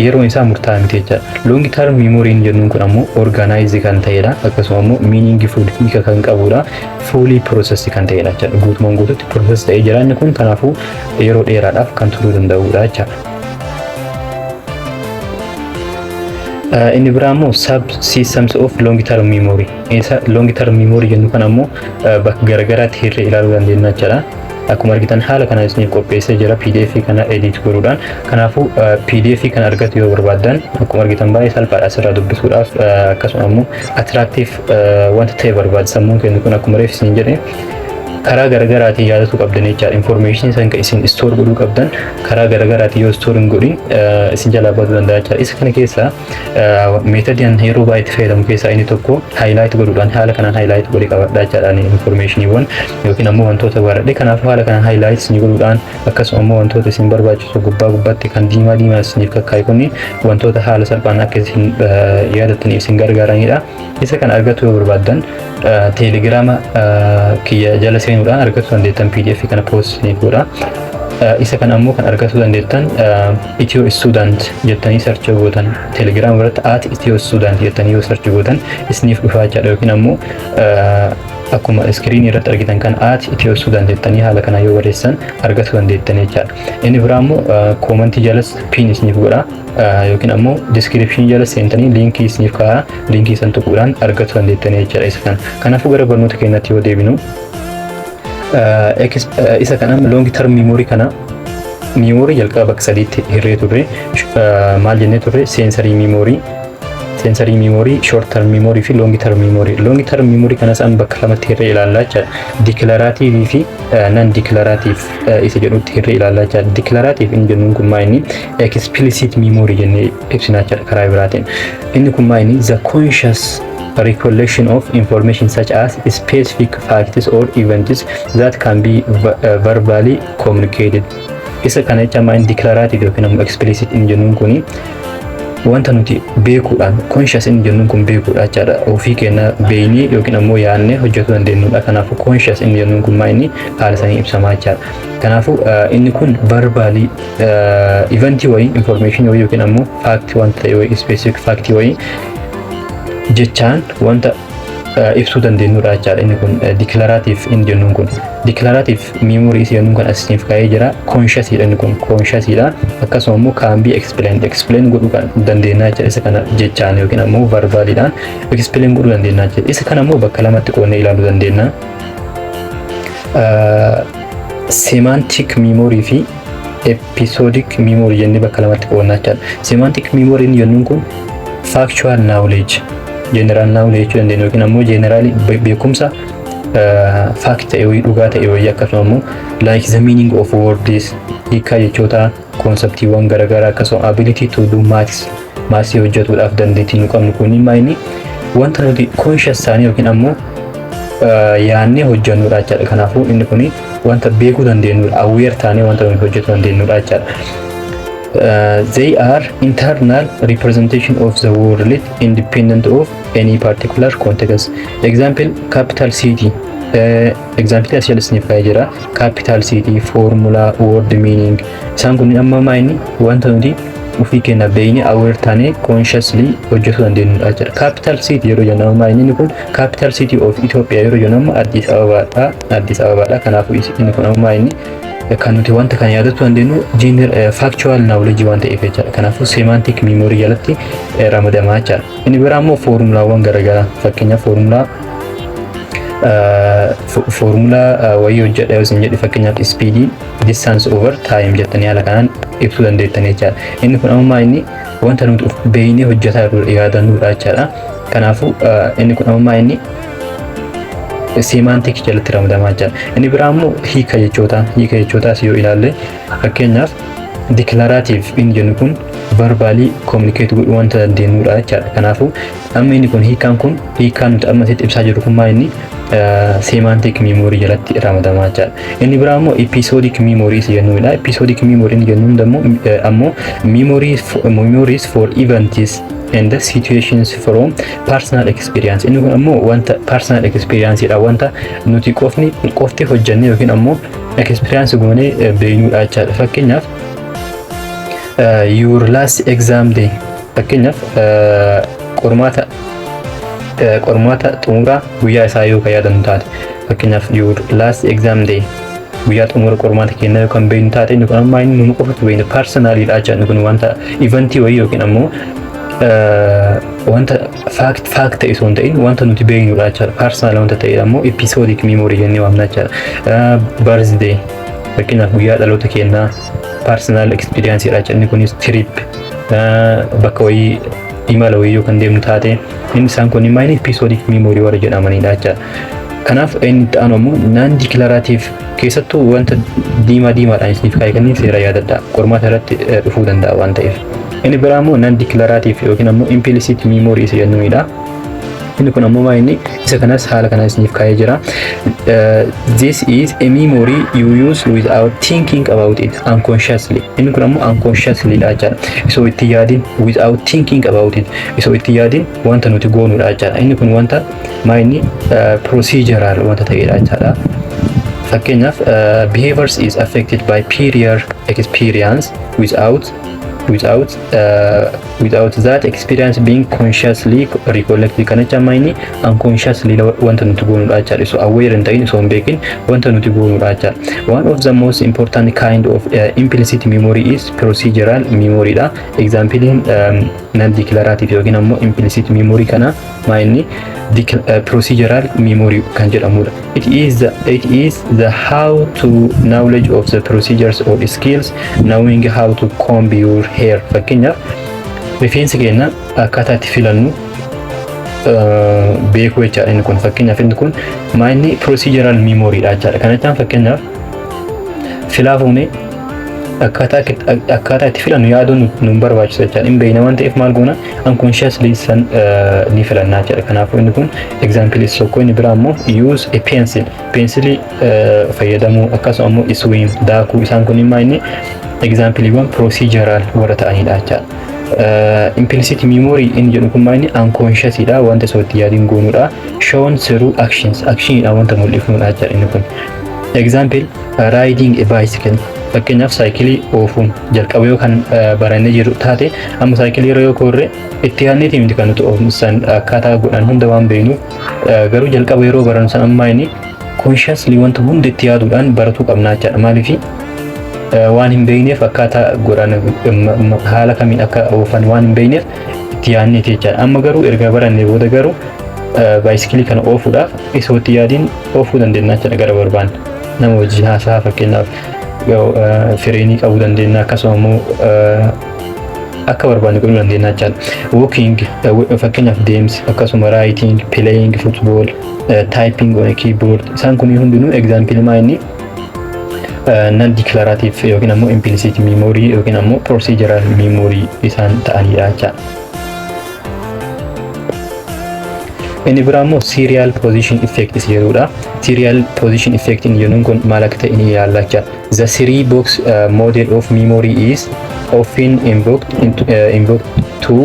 yeroo isaa murtaa'aa miti jechaadha. Long term memory jennuun kun ammoo organize kan ta'edha. Akkasuma ammoo meaningful hiika kan qabudha. Fully process kan ta'edha jechaadha. Guutumaan guututti process ta'ee jira inni kun. Kanaafuu yeroo dheeraadhaaf kan turuu danda'udha jechaadha. Inni biraa immoo sub systems of long term memory. Long term memory jennu kan ammoo bakka garagaraatti hirree ilaaluu dandeenya jechaadha. Akkuma argitan haala kana isiniif qopheessee jira PDF kana edit gochuudhaan. Kanaafuu PDF kana argatu yoo barbaadan akkuma argitan baay'ee salphaadha asirraa dubbisuudhaaf akkasuma ammoo attractive wanta ta'e barbaada sammuun kennu kun akkuma reef isin jedhe karaa garaagaraatiin yaadachuu qabdan jechaadha. Information san kan isin store godhuu qabdan karaa garaagaraatiin yoo store hin godhin isin jalaa baduu danda'a jechaadha. Isa kana keessa meetodiin yeroo baay'ee fayyadamu keessaa inni tokko highlight godhuudhaan haala kanaan highlight godhee qabadhaa jechaadha. Informationiiwwan yookiin ammoo wantoota baradhe kanaafuu haala kanaan highlight isin godhuudhaan akkasuma ammoo wantoota isin barbaachisu gubbaatti kan diimaa isiniif kakkaa'e kunni wantoota haala salphaan akka isin yaadattaniif isin gargaaranidha. Isa kan argatu yoo barbaadan teelegiraama kiyya jala seenuudhaan argatu dandeettan PDF kana post isiniif godha. Isa kan ammoo kan argatu dandeettan Ethio Student jettanii search gootan Telegram irratti @Ethio Student jettanii yoo search gootan isiniif dhufaa jechaadha. Yookiin ammoo akkuma screen irratti argitan kan @Ethio Student jettanii haala kana yoo barreessan argatu dandeettan jechaadha. Inni biraa ammoo comment jalas pin isiniif godha yookiin ammoo description jala seentanii linkii isiniif kaa'a. Linkii san tuquudhaan argatu dandeettan jechaadha isa kana. Kanaafuu gara barnoota keenyatti yoo deebinu isa kana long term memory kana memory jalqaba bakka sadiitti hirree turre maal jennee turre sensory memory short term memory fi long term memory. Long term memory kanas an bakka lamatti hirree ilaallaa jechaadha. Declarative fi non declarative isa jedhutti hirree ilaallaa jechaadha. Declarative inni jennuun kun maa inni explicit memory jennee ibsinaa jechaadha karaa biraatiin. Inni kun maa inni the conscious recollection of information such as specific facts or events that can be verbally communicated. Isa kana jecha maa inni declarative yookiin ammoo explicit inni jennuun kuni wanta nuti beekuudhaan conscious inni jennuun kun beekuudha jechaadha. Ofii keenya beeynii yookiin ammoo yaadnee hojjetuu dandeenyudha. Kanaafuu conscious inni jennuun kun maa inni haala saniin ibsamaa jechaadha. Kanaafuu inni kun verbally eventii wayii information wayii yookiin ammoo fact wanta ta'e wayii specific fact wayii jechaan wanta ibsuu dandeenyudha jechaadha. Inni kun declarative inni jennuun kun declarative memory isa jennuun kan asiniif kaa'ee jira. Conscious inni kun conscious dha. Akkasuma immoo can be explain godhuu kan dandeenya jechaadha. Isa kana jechaan yookiin ammoo verbally dhaan explain godhuu dandeenya jechaadha. Isa kana immoo bakka lamatti qoonnee ilaaluu dandeenya. Semantic memory fi episodic memory jennee bakka lamatti qoonnaa jechaadha. Semantic memory inni jennuun kun factual knowledge general knowledge jechuu dandeenya yookiin ammoo generally beekumsa fact ta'e wayii dhugaa ta'e wayii akkasuma ammoo like the meaning of words hiika jechoota konseptiiwwan garaagaraa akkasuma ability to do maths hojjetuudhaaf dandeettii nu qabnu kun maa inni wanta nuti conscious taanee yookiin ammoo yaannee hojjannudha jechaadha. Kanaafuu inni kun wanta beekuu dandeenyudha aware taanee wanta nuti hojjetuu dandeenyudha jechaadha. They are internal representation of the world independent of any particular context. Example, capital city. Example as isiniif kaa'ee jira. Capital city, formula, word meaning. Isaan kun amma maa inni wanta nuti ofii keenya beeynee aware taanee consciously hojjetuu dandeenyudha jechuudha. Capital city yeroo jennamu maa inni kun capital city of Ethiopia yeroo jennamu Addis Ababaadha. Kanaafuu inni kun amma maa inni kan nuti wanta kana yaadachuu dandeenyu factual knowledge waan ta'eef jechaadha. Kanaafuu semantic memory jalatti ramadamaa jechaadha. Inni biraa immoo foormulaawwan garaagaraa fakkeenyaaf foormulaa wayii hojjedha yoo isin jedhe fakkeenyaaf speed distance over time jettanii haala kanaan ibsuu dandeettanii jechaadha. Inni kun ammaa inni wanta nuti beeynee hojjetaa yaadannudha jechaadha. Kanaafuu inni kun ammaa inni semantic jalatti ramadamaa jira. Inni biraa immoo hiika jechootaas yoo ilaalle fakkeenyaaf declarative inni jennu kun verbally communicate godhuu wanta dandeenyudha jechaadha. Kanaafuu amma inni kun hiikaan nuti amma asitti ibsaa jirru kun maa inni semantic memory jalatti ramadamaa jira. Inni biraa immoo episodic memory isa jennudha. Episodic memory inni jennuun ammoo memories for events and the situations from personal experience. Inni kun ammoo wanta personal experience dha, wanta nuti qofti hojjenne yookiin ammoo experience goone beeynuudha jechaadha. Fakkeenyaaf your last exam day, fakkeenyaaf qormaata xumuraa guyyaa isaa yoo ka yaadannu taate, fakkeenyaaf your last exam day guyyaa xumura qormaata kennaa yookaan beeynu taate, inni kun amma inni nu qofatu beeynu personally dha jechaadha. Inni kun wanta eventii wayii yookiin ammoo wanta fact ta'e osoo hin ta'in wanta nuti beeynuudha jechaadha. Personal wanta ta'e ammoo episodic memory jennee waamna jechaadha. Birthday fakkeenyaaf guyyaa dhaloota kennaa personal experience dha jechaadha. Inni kunis trip bakka wayii imala wayii yookaan deemnu taate, inni isaan kun immoo episodic memory warra jedhamanidha jechaadha. Kanaaf inni ta'an ammoo non declarative keessattuu wanta diimaadhaan isiniif kaayanii seera yaadadha. Qormaata irratti dhufuu danda'a waan ta'eef. Inni biraa ammoo non declarative yookiin ammoo implicit memory isa jennuudha. Inni kun ammoo inni isa kanas haala kanas isiniif kaayee jira. This is a memory you use without thinking about it unconsciously. Inni kun ammoo unconsciously dha jechaadha. Isoo itti yaadin without thinking about it. Isoo itti yaadin wanta nuti goonuudha jechaadha. Inni kun wanta inni procedural wanta ta'edha jechaadha. Fakkeenyaaf behaviors is affected by prior experience without that experience being consciously recollected. Kana jecha inni unconsciously wanta nuti goonuudha jechaadha. So aware hin ta'in, so hin beekin wanta nuti goonuudha jechaadha. One of the most important kind of implicit memory is procedural memory dha. Example non declarative yookiin ammoo implicit memory kana inni procedural memory kan jedhamudha. It is the how to knowledge of the procedures or skills, knowing how to comb your hair. Fakkeenyaaf rifeensa keenya akkaataa itti filannu beekuu jechaadha. Inni kun fakkeenyaaf inni kun inni procedural memory dha jechaadha. Kana jechaan fakkeenyaaf filaa fuunee akkaataa itti filannu yaaduun nu barbaachisa jechaadha. Hin beekna waan ta'eef maal goona unconsciously san ni filannaa jechaadha. Kanaafuu inni kun example isa tokko. Inni biraa ammoo use a pencil, pensilii fayyadamuu, akkasuma ammoo swim, daakuu, isaan kun immoo inni example procedural warra ta'anidha jechaadha. Implicit memory inni jedhu kun inni unconscious dha, wanta osoo itti yaadin goonuudha. Shown through actions, actionidha wanta mul'ifnuudha jechaadha inni kun. Example riding a bicycle, fakkeenyaaf saayikilii oofuun jalqaba yoo kan barannee jiru taate, amma saayikilii yeroo korre itti yaadneeti miti kan nuti oofnusan akkaataa godhan hunda waan beeknuuf, garuu jalqaba yeroo barannu san amma inni consciously wanta hunda itti yaaduudhaan baratuu qabna jechaadha. Maaliif waan hin beekneef akkaataa godhan haala kamiin akka oofan waan hin beekneef itti yaadneeti jechaadha. Amma garuu erga barannee booda garuu baayisikilii kana oofuudhaaf isoo itti yaadiin oofuu dandeenya jechaadha. Gara barbaanne nama wajjin haasaa fakkeenyaaf fireenii qabuu dandeenya, akkasuma immoo akka barbaanne godhuu dandeenya jechaadha. Walking fakkeenyaaf deemsi, akkasuma writing, playing football, typing on a keyboard, isaan kun hundinuu example inni non declarative yookiin ammoo implicit memory yookiin ammoo procedural memory isaan ta'anidha jechaadha. Inni biraa immoo serial position effect isa jedhudha. Serial position effect inni jennuun kun maal akka ta'e ni ilaalla jechaadha. The three box model of memory is often invoked to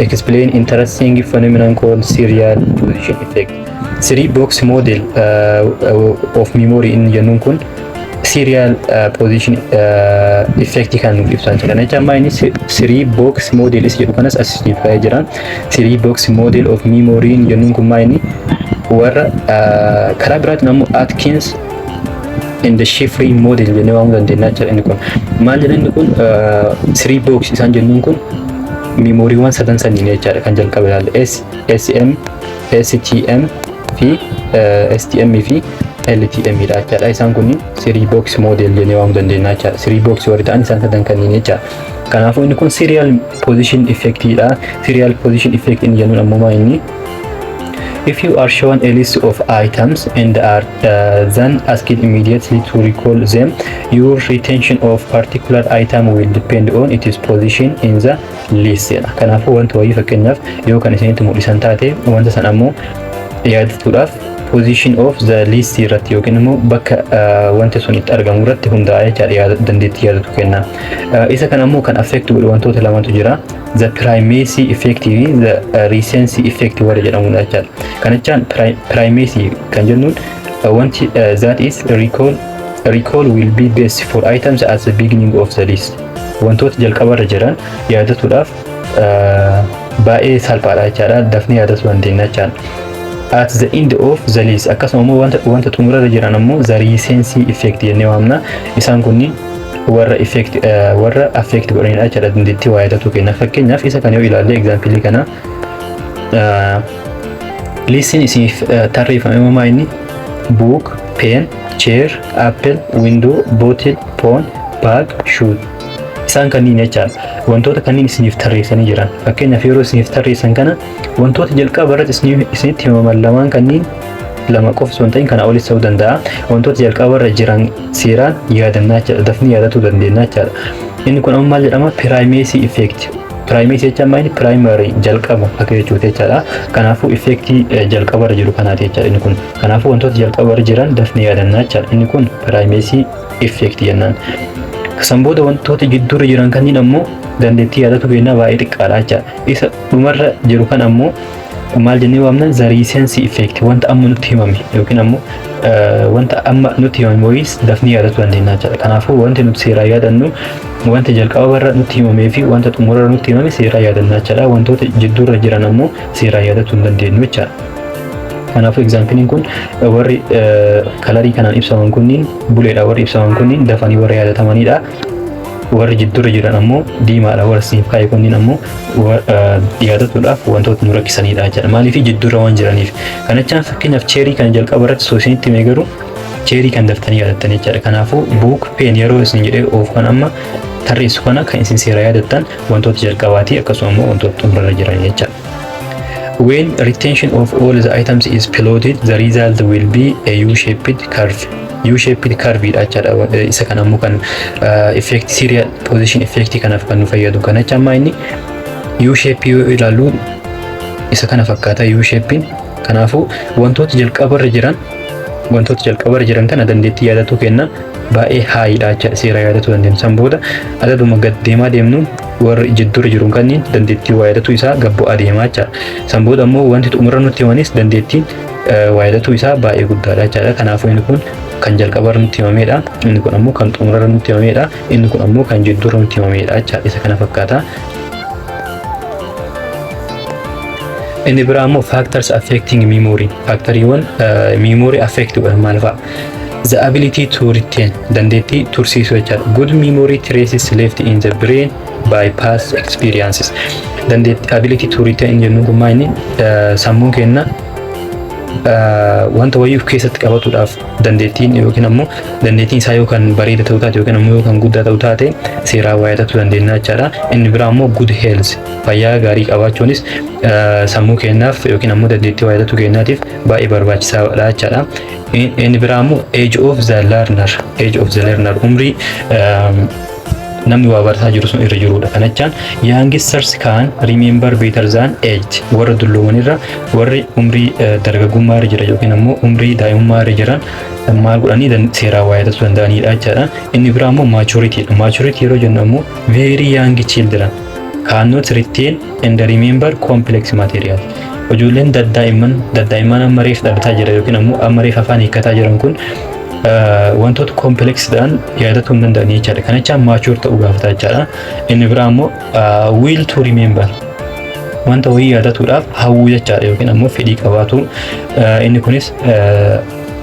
explain interesting phenomenon called serial position effect. Three box model of memory inni jennuun kun serial position effect kan nuuf ibsan jira. Kana jechuun inni three box model is jedhu kanas asii ka'ee jira. Three box model of memory jennuun kun inni warra karaa biraatiin ammoo Atkins and the Shifrey model jennee waamuu dandeenya jechuudha. Inni kun maal jedha inni kun three box isaan jennuun kun memoryuuwwan sadan saniin jechaadha. Kan jalqaba ilaalla SM, STM fi STM fi LTM dha jechaadha. Isaan kun three box model jennee waamuu dandeenya jechaadha. Three box warri ta'an isaan sadan kanneen jechaadha. Kanaafuu inni kun serial position effect dha. Serial position effect inni jennuun ammoo inni if you are shown a list of items and are then asked immediately to recall them, your retention of particular item will depend on its position in the list. Kanaafuu wanta wayii fakkeenyaaf yoo kan isinitti mul'isan taate wanta san ammoo yaadachuudhaaf position of the list irratti yookiin immoo bakka wanti sun itti argamu irratti hundaa'ee jechaadha dandeettii yaadatu kenna. Isa kana immoo kan affect godhu wantoota lamatu jira. The primacy effect fi the recency effect warra jedhamudha jechaadha. Kana jechaan primacy kan jennuun wanti that is recall will be best for items at the beginning of the list. Wantoota jalqabarra jiran yaadatuudhaaf baay'ee salphaadha jechaadha. Dafnee yaadachuu dandeenya jechaadha. At the end of the list akkasuma immoo wanta xumurarra jiran ammoo the recency effect jennee waamna. Isaan kunniin warra affect godhanidha jechaadha dandeettii waa yaadatu kenna. Fakkeenyaaf isa kana yoo ilaalle example kana listiin isiniif tarreeffame maa inni book, pen, chair, apple, window, bottle, phone, bag, shoe. Isaan kanneen jechaadha. Wantoota kanneen isiniif tarreessanii jiran. Fakkeenyaaf yeroo isiniif tarreessan kana wantoota jalqaba irratti isinitti himaman lamaan kanneen lama qofa osoo hin ta'in kana olis ta'uu danda'a. Wantoota jalqaba irra jiran seeraan yaadannaa jechaadha. Dafnee yaadachuu dandeenya jechaadha. Inni kun ammoo maal jedhama? Primacy effect. Primacy jechaan maali? Primary jalqaba akka jechuuti jechaadha. Kanaafuu effectii jalqaba irra jiru kanaati jechaadha inni kun. Kanaafuu wantoota jalqaba irra jiran dafnee yaadannaa jechaadha. Inni kun primacy effect jennaan. Kasan booda wantoota gidduurra jiran kanneen ammoo dandeettii yaadatu kennaa baay'ee xiqqaadha jechaadha. Isa dhumarra jiru kan ammoo maal jennee waamna? The recency effect. Wanta amma nutti himame yookiin ammoo wanta amma nutti himame wayiis dafnee yaadachuu dandeenya jechaadha. Kanaafuu wanti nuti seeraan yaadannu wanta jalqabarra nutti himamee fi wanta xumurarra nutti himame seeraan yaadannaa jechaadha. Wantoota gidduurra jiran ammoo seeraan yaadachuu hin dandeenyu jechaadha. Kanaafuu example kun warri kalarii kanaan ibsaman kunniin buleedha. Warri ibsaman kunniin dafanii warra yaadatamanidha. Warri gidduurra jiran ammoo diimaadha. Warri isiniif kaa'e kunniin ammoo yaadatuudhaaf wantoota nu rakkisanidha jechaadha. Maaliif gidduurra waan jiraniif. Kana jechaan fakkeenyaaf cheerii kan jalqaba irratti osoo isinitti himee garuu cheerii kan daftanii yaadattan jechaadha. Kanaafuu book, pen yeroo isin jedhee oofu kan amma tarreessu kana kan isin seeraan yaadattan wantoota jalqabaati akkasuma immoo wantoota xumurarra jiran jechaadha. When retention of all the items is plotted, the result will be a U-shaped curve. U-shaped curve dha jechaadha. Isa kana ammoo kan effect serial position effect kanaaf kan nu fayyadu. Kana jecha amma inni U-shape yoo ilaallu isa kana fakkaata U-shapeen. Kanaafuu wantoota jalqabarra jiran kana dandeettii yaadatu kenna baay'ee haayidha jechaadha. Seera yaadatu dandeenya. San booda adaduma gad deemaa deemnuun warri gidduurra jiru kanneen dandeettii waa yaadatu isaa gad bu'aa deemaa jechaadha. San booda ammoo wanti xumurra nutti himanis dandeettiin waa yaadatu isaa baay'ee guddaadha jechaadha. Kanaafuu inni kun kan jalqabarra nutti himamedha. Inni kun ammoo kan xumurarra nutti himamedha. Inni kun ammoo kan gidduurra nutti himamedha jechaadha. Isa kana fakkaata. Inni biraa ammoo factors affecting memory. Factoriiwwan memory affect godhan maal fa'a? The ability to retain, dandeettii tursiisuu jechaadha. Good memory traces left in the brain by past experiences. Dandeettii ability to retain jennuun kun maali? Sammuun keenya wanta wayii of keessatti qabatuudhaaf dandeettiin yookiin ammoo dandeettiin isaa yookaan bareeda ta'uu taate yookiin ammoo yookaan guddaa ta'uu taate seeraan waa yaadachuu dandeenya jechaadha. Inni biraa ammoo good health, fayyaa gaarii qabaachuunis sammuu keenyaaf yookiin ammoo dandeettii waa yaadachuu keenyaatiif baay'ee barbaachisaadha jechaadha. Inni biraa ammoo age of the learner, umrii namni waa barataa jiru sun irra jirudha. Kana jechaan youngsters can remember better than aged. Warra dulloowwanirra warri umrii dargaggummaa irra jira yookiin ammoo umrii daa'imummaa irra jiran maal godhanii seeraan waa yaadachuu danda'anidha jechaadha. Inni biraa ammoo maturity. Maturity yeroo jennu ammoo very young children cannot retain and remember complex material. Ijoolleen daa'imman amma reef dhalataa jira yookiin ammoo amma reef afaan hiikkataa jiran kun wantoota complex ta'an yaadachuu hin danda'anii jechaadha. Kana jechaan mature ta'uu gaafata jechaadha. Inni biraa ammoo will to remember, wanta wayii yaadatuudhaaf hawwuu jechaadha yookiin ammoo fedhii qabaatu. Inni kunis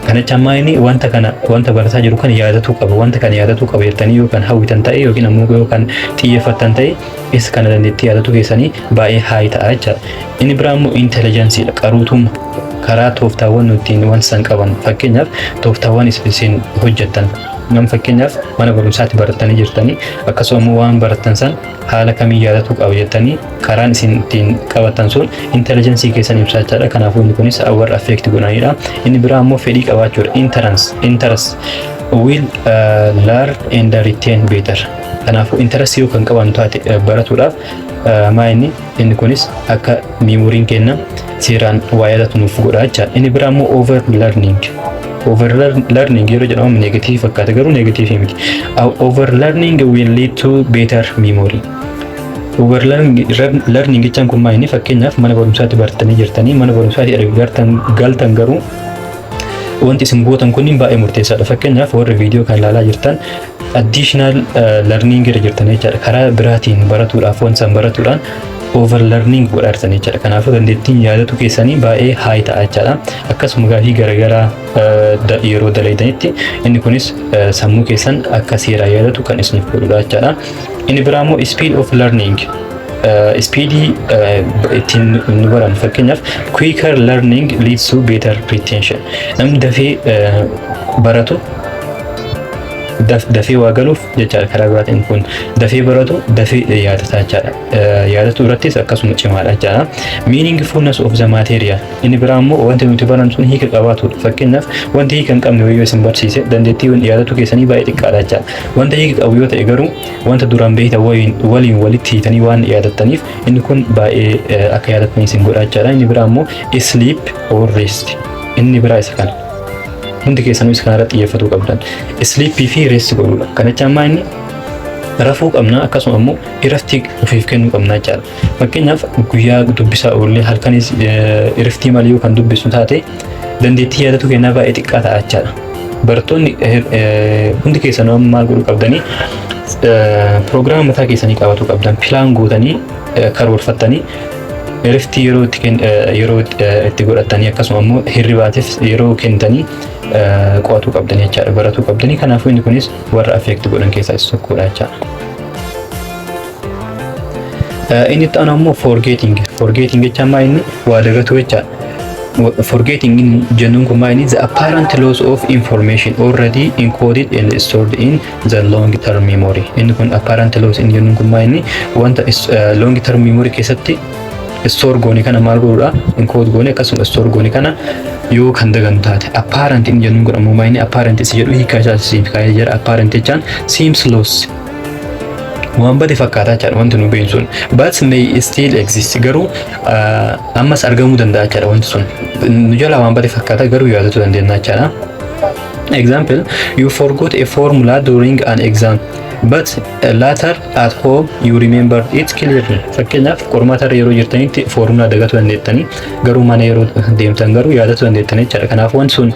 kana jechaan maali wanta barataa jiru kan yaadatuu qaba. Wanta kana yaadatuu qaba jettanii yookaan hawwitan ta'e yookiin ammoo yookaan xiyyeeffattan ta'e isa kana dandeettii yaadachuu keessanii baay'ee haay ta'a jechaadha. Inni biraa ammoo intelligence dha, qaruutumma. Karaa tooftaawwan nuti waan san qaban fakkeenyaaf tooftaawwan isin hojjettan nam fakkeenyaaf mana barumsaatti barattanii jirtanii akkasuma waan barattan san haala kamiin yaadachuu qaba jettanii karaan isin ittiin qabattan sun intelligence keessan ibsaa jechaadha. Kanaafuu inni kunis warra affect godhanidha. Inni biraa ammoo fedhii qabaachuudha. Interest will learn and retain better. Kanaafuu interest yoo kan qaban taate baratuudhaaf maayini inni kunis akka meemoriin kenna seeraan waa yaadatu nuuf godha jecha. Inni biraa immoo overlearning yeroo jedhamu negative fakkaata garuu negative miti. Overlearning will lead to better memory. Overlearning jechaan kun maayini fakkeenyaaf mana barumsaatti bartanii jirtanii mana barumsaatti galtan garuu wanti isin gootan kun baay'ee murteessaadha. Fakkeenyaaf warra viidiyoo kan ilaalaa jirtan additional learning irra jirtan jechaadha. Karaa biraatiin baratuudhaaf wanti baratuudhaan overlearning godhaartan jechaadha. Kanaafuu dandeettiin yaadatu keessanii baay'ee high ta'a jechaadha. Akkasuma gaafii garaagaraa yeroo dalaydanitti inni kunis sammuu keessan akka seeraa yaadatu kan isiniif godhudha jechaadha. Inni biraa immoo speed of learning. Speedy ittiin nu baran fakkeenyaaf quicker learning leads to better retention. Namni dafee baratu dafee waa galuuf jechaadha. Karaa biraatiin kun dafee baratu dafee yaadata jechaadha. Yaadatu irrattis akkasuma cimaadha jechaadha. Meaningfulness of the material. Inni biraa immoo wanti nuti barannu sun hiika qabaatudha. Fakkeenyaaf wanti hiika hin qabne yoo isin barsiise dandeettii yaadatu keessanii baay'ee xiqqaadha jechaadha. Wanta hiika qabu yoo ta'e garuu wanta duraan beektan waliin walitti hiitanii waan yaadattaniif inni kun baay'ee akka yaadattan isin godha jechaadha. Inni biraa immoo sleep or rest. Inni biraa isa kana. Hundi keessanis kanarra xiyyeeffachuu qabdan. Sleep fi rest godhuudha. Kana jechaan inni rafuu qabna akkasuma immoo iraftii ofiif kennuu qabna jechaadha. Fakkeenyaaf guyyaa dubbisaa oollee halkanis iraftii malee kan dubbisu taate dandeettii yaadatu kennaa baay'ee xiqqaa ta'a jechaadha. Barattoonni hundi keessanuu maal godhuu qabdanii proogiraama mataa keessanii qabatuu qabdan. Pilaan gootanii karoorfattanii iraftii yeroo itti godhatanii akkasuma immoo hirribaatiif yeroo kennitanii qo'atuu qabdanii jechaadha. Baratuu qabdanii. Kanaafuu inni kunis warra affeekti godhan keessaa isa tokkodha jechaadha. Inni itti aanu immoo forgetting jechaan maa inni waa dagatu jechaadha. Forgetting jennuun kun maa inni the apparent loss of information already encoded and stored in the long term memory. Inni kun apparent loss inni jennuun kun maa inni wanta long term memory keessatti store goone kana maal godhuudha encode goone akkasuma store goone kana yoo kan dagantu taate apparent inni jennuun kun ammoo maa inni apparent isa jedhu hiikaa isaa siif kaa'ee jira. Apparent jechaan seems loss waan bade fakkaataa jechaadha wanti nu beeknu sun but may still exist garuu ammas argamuu danda'a jechaadha wanti sun nu jala waan bade fakkaataa garuu yaadatu dandeenya jechaadha. Example, you forgot a formula during an exam but later at home you remember it clearly. Fakkeenyaaf qormaata yeroo jirtanitti foormulaa dagatu dandeettanii garuu mana yeroo deemtan garuu yaadatu dandeettanii jechaadha. Kanaaf wanti sun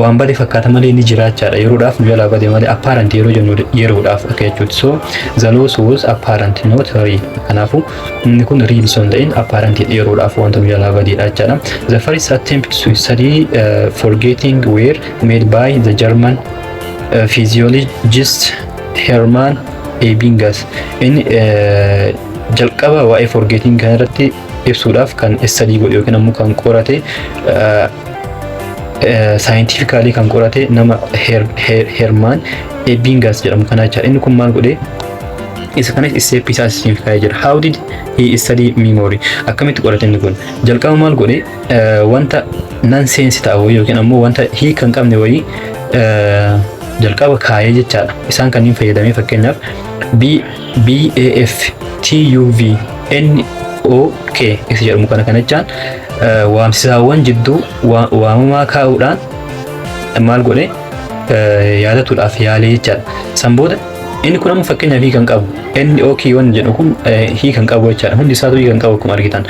waan bade fakkaata malee ni jira jechaadha. Yeroodhaaf nu jalaa bade malee apparent yeroo jennu yeroodhaaf akka jechuuti. So the loss was apparent not real. Kanaafuu inni kun real son ta'in apparent yeroodhaaf wanta nu jalaa badeedha jechaadha. The first attempt to study forgetting were made by the German physiologist Herman Ebbinghaus. Inni jalqaba waa'ee forgetting kan irratti ibsuudhaaf kan study godhe yookiin ammoo kan qorate scientifically kan qorate nama Herman Ebbinghaus jedhamu kana jechaadha. Inni kun maal godhe isa kanas step isaa siif kaa'ee jira. How did he study memory? Akkamitti qorate inni kun? Jalqaba maal godhe wanta nonsense ta'u yookiin ammoo wanta hiika hin qabne wayii jalqaba kaayee jechaadha. Isaan kanneen fayyadamee fakkeenyaaf BAFTUVNOK isa jedhamu kana jechaan waamsisaawwan jidduu waamamaa kaa'uudhaan maal godhe yaadatuudhaaf yaalee jechaadha. San booda inni kun ammoo fakkeenyaaf hiika hin qabu. NOK waan jedhu kun hiika hin qabu jechaadha. Hundi isaatu hiika hin qabu akkuma argitan.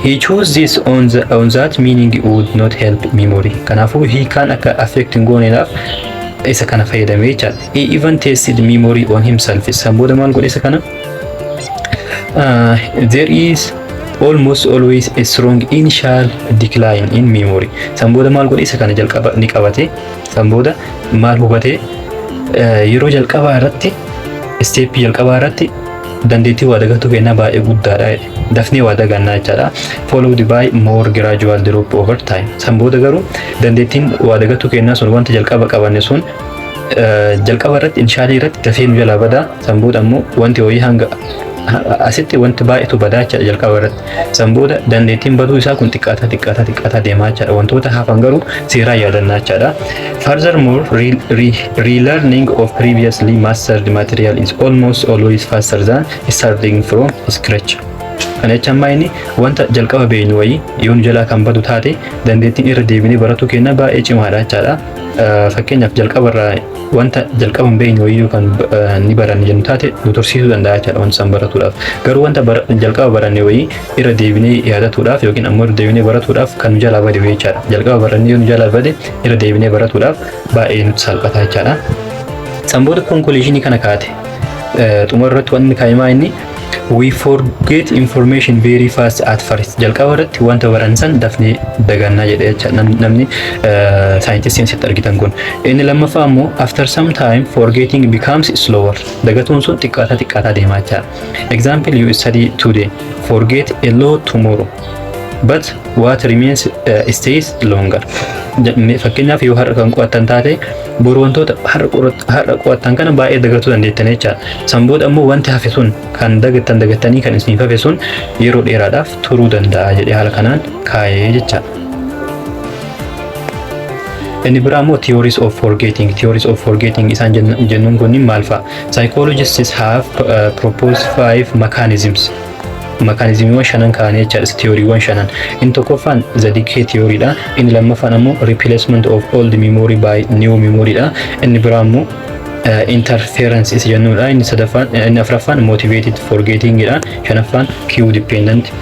He chose this on that meaning would not help memory. Kanaafuu hiikaan akka affect hin gooneedhaaf isa kana fayyadamee jechaadha. He even tested memory on himself. San booda maal godhe isa kana? There is almost always a strong initial decline in memory. San booda maal godhe isa kana jalqaba ni qabate. San booda maal hubate yeroo jalqabaa irratti step jalqabaa irratti dandeettii waa dagatu kennaa baay'ee guddaadha. Dafnee waa dagannaa jechaadha. Followed by more gradual drop over time. San booda garuu dandeettiin waa dagatu kennaa sun wanta jalqaba qabanne sun jalqaba irratti inshaalii irratti dafee nu jalaa badaa. San booda ammoo wanti wayii hanga asitti wanti baay'eetu badaa jechaadha jalqaba irratti. San booda dandeettiin baduu isaa kun xiqqaataa deemaa jechaadha. Wantoota hafan garuu seeraa yaadannaa jechaadha. Furthermore, relearning of previously mastered material is almost always faster than starting from scratch. Kana jecha maayini wanta jalqaba beeynu wayii yoo nu jalaa kan badu taate dandeettiin irra deebinee baratu kenna baay'ee cimaadha jechaadha. Fakkeenyaaf jalqabarraa wanta jalqaba hin beekne wayii yookaan ni baranne jennu taate nu tursiisuu danda'a jechaadha wanta san baratuudhaaf. Garuu wanta jalqaba baranne wayii irra deebinee yaadatuudhaaf yookiin ammoo irra deebinee baratuudhaaf kan nu jalaa bade wayii jechaadha. Jalqaba barannee yoo nu jalaa bade irra deebinee baratuudhaaf baay'ee nutti salphata jechaadha. San booda konkuluushinii kana kaate xumura irratti wanni kaa'imaa inni we forget information very fast at first. Jalqaba irratti wanta baran san dafnee dagannaa jedhee jechaadha namni saayintistiin sitti argitan kun. Inni lammaffaa ammoo after some time forgetting becomes slower. Dagatuun sun xiqqaataa deemaa jechaadha. Example you study today forget a lot tomorrow but what remains stays longer. Fakkeenyaaf yoo har'a kan qo'attan taate boru wantoota har'a qo'attan kana baay'ee dagatuu dandeettan jechaadha. San booda ammoo wanti hafe sun kan dagattanii kan isiniif hafe sun yeroo dheeraadhaaf turuu danda'a jedhee haala kanaan kaayee jechaadha. Inni biraa immoo theories of forgetting. Theories of forgetting isaan jennuun kun maal fa'a? Psychologists have proposed 5 mechanisms. Mechanismiiwwan shanan kaa'anii jechaadha. Theoryiiwwan shanan. Inni tokkoffaan the decay theory dha. Inni lammaffaan ammoo replacement of old memory by new memory dha. Inni biraa immoo interference isa jennuudha. Inni afuraffaan motivated forgetting dha. Shanaffaan cue dependent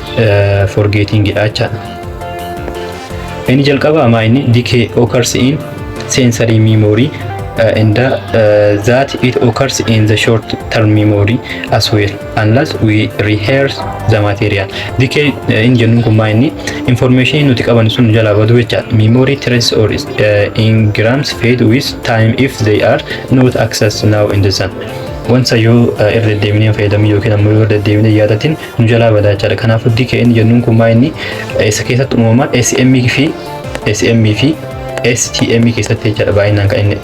forgetting dha jechaadha. Inni jalqaba amaa inni decay occurs in sensory memory and that it occurs in the short term memory as well unless we rehearse the material. Decay in jennuun kun inni information nuti qaban sun jalaa badu jechaadha. Memory traces or engrams fade with time if they are not accessed now in the sun. Wansa yoo irra deemnee fayyadamuu yookiin ammoo yoo irra deemnee yaadatin nu jalaa badaa jechaadha. Kanaafuu decay in jennuun kun inni isa keessatti uumama SM fi STM keessatti jechaadha baay'inaan kan inni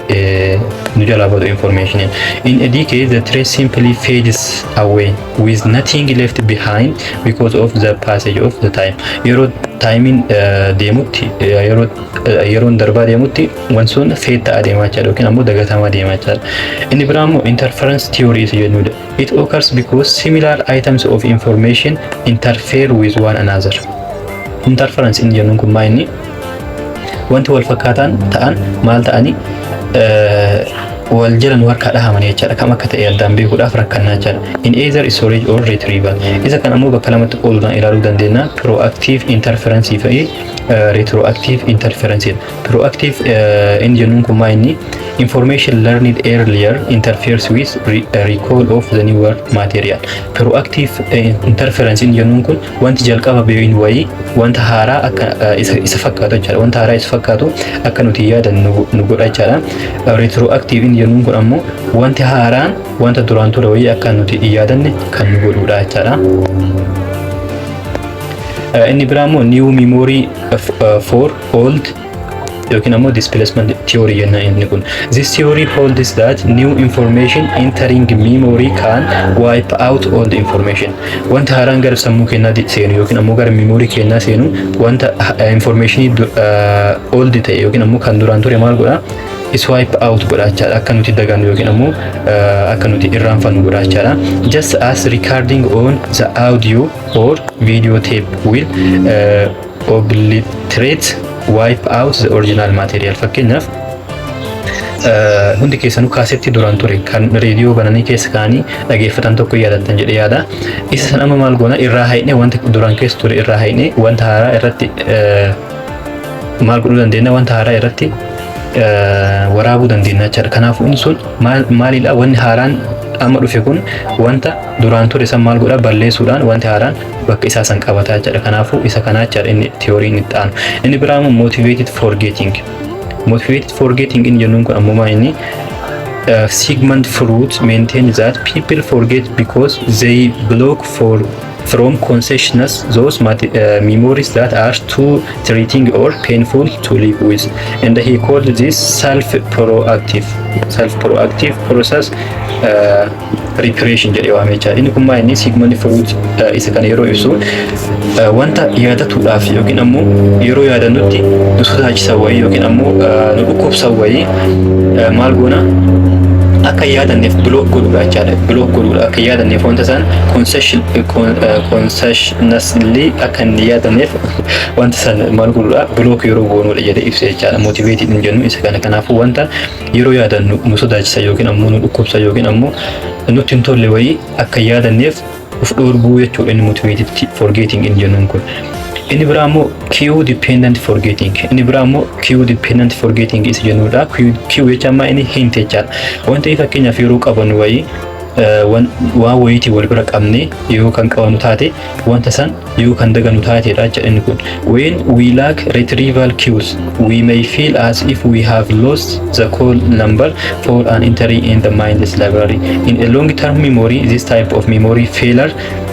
nu jalaa badu information. In a decay the trace simply fades away with nothing left behind because of the passage of the time. Yeroo taayimiin deemutti yeroon darbaa deemutti wanti sun fade ta'aa deemaa jechaadha yookiin ammoo dagatamaa deemaa jechaadha. Inni biraa immoo interference theory isa jennuudha. It occurs because similar items of information interfere with one another. Interference inni jennuun kun inni wanti wal fakkaataan ta'an maal ta'ani wal jalan warkaa dhahamanii jechaadha. Kam akka ta'e addaan beekuudhaaf rakkannaa jechaadha. In either storage or retrieval. Isa kan ammoo bakka lamatti qoodudhaan ilaaluu dandeenya. Proactive interference fi retroactive interference. Proactive inni jennuun kun inni information learned earlier interferes with recall of the newer material. Proactive interference inni jennuun kun wanti jalqaba beeynu wayii wanta haaraa akka isa fakkaatu jechaadha. Wanta haaraa isa fakkaatu akka nuti yaadan nu godha jechaadha. Retroactive inni jennuun kun ammoo wanti haaraan wanta duraan ture wayii akka nuti yaadanne kan nu godhudha jechaadha. Inni biraa immoo new memory for old yookiin ammoo displacement theory jenna inni kun. This theory holds that new information entering memory can wipe out old information. Wanta haaraan gara sammuu keenyaa seenu yookiin ammoo gara memory keenyaa seenu wanta information old ta'e yookiin ammoo kan duraan ture maal godha? Swipe out godha jechaadha. Akka nuti dagannu yookiin ammoo akka nuti irraanfannu godha jechaadha. Just as recording on the audio or video tape will obliterate wipe out the original material. Fakkeenyaaf hundi keessanuu kaasetti duraan ture kan reediyoo bananii keessa kaanii dhageeffatan tokko yaadattan jedhe yaada. Isa san amma maal goona irraa haynee wanta duraan keessa ture irraa haynee wanta haaraa irratti maal godhuu dandeenya wanta haaraa irratti waraabuu dandeenya jechaadha. Kanaafuu inni sun maalidha wanni haaraan amma dhufe kun wanta duraan ture san maal godha balleessuudhaan wanti haaraan bakka isaa san qabataa jechaadha. Kanaafuu isa kanaa jechaadha inni theory inni ta'an. Inni biraa immoo motivated forgetting. Motivated forgetting inni jennuun kun ammoo inni Sigmund Freud maintained that people forget because they block from consciousness those memories that are too threatening or painful to live with, and he called this self-proactive process reparation jedhee waamee jira. Inni kun inni Sigmund Freud isa kana yeroo ibsu wanta yaadatuudhaaf yookiin ammoo yeroo yaadannutti nu sodaachisan wayii yookiin ammoo nu dhukkubsan wayii maal goona akka yaadanneef block godhuudha jechaadha. Block godhuudha akka yaadanneef wanta san consciously akka hin yaadanneef wanta san maal godhuudha block yeroo goonuudha jedhee ibsa jechaadha. Motivated hin jennu isa kana. Kanaafuu wanta yeroo yaadannu nu sodaachisa yookiin ammoo nu dhukkubsa yookiin ammoo nutti hin tolle wayii akka yaadanneef uf dhoorguu jechuudha inni motivated forgetting hin jennuun kun. Inni biraa immoo cue dependent forgetting. Inni biraa immoo cue dependent forgetting isa jennuudha. Cue jecha amma inni hint jechaadha. Wanta fakkeenyaaf yeroo qabannu wayii waan wayiitii wal bira qabne yoo kan qabanu taate wanta san yoo kan daganu taateedha jedhani kun. When we lack retrieval cues, we may feel as if we have lost the call number for an entry in the mindless library. In a long-term memory, this type of memory failure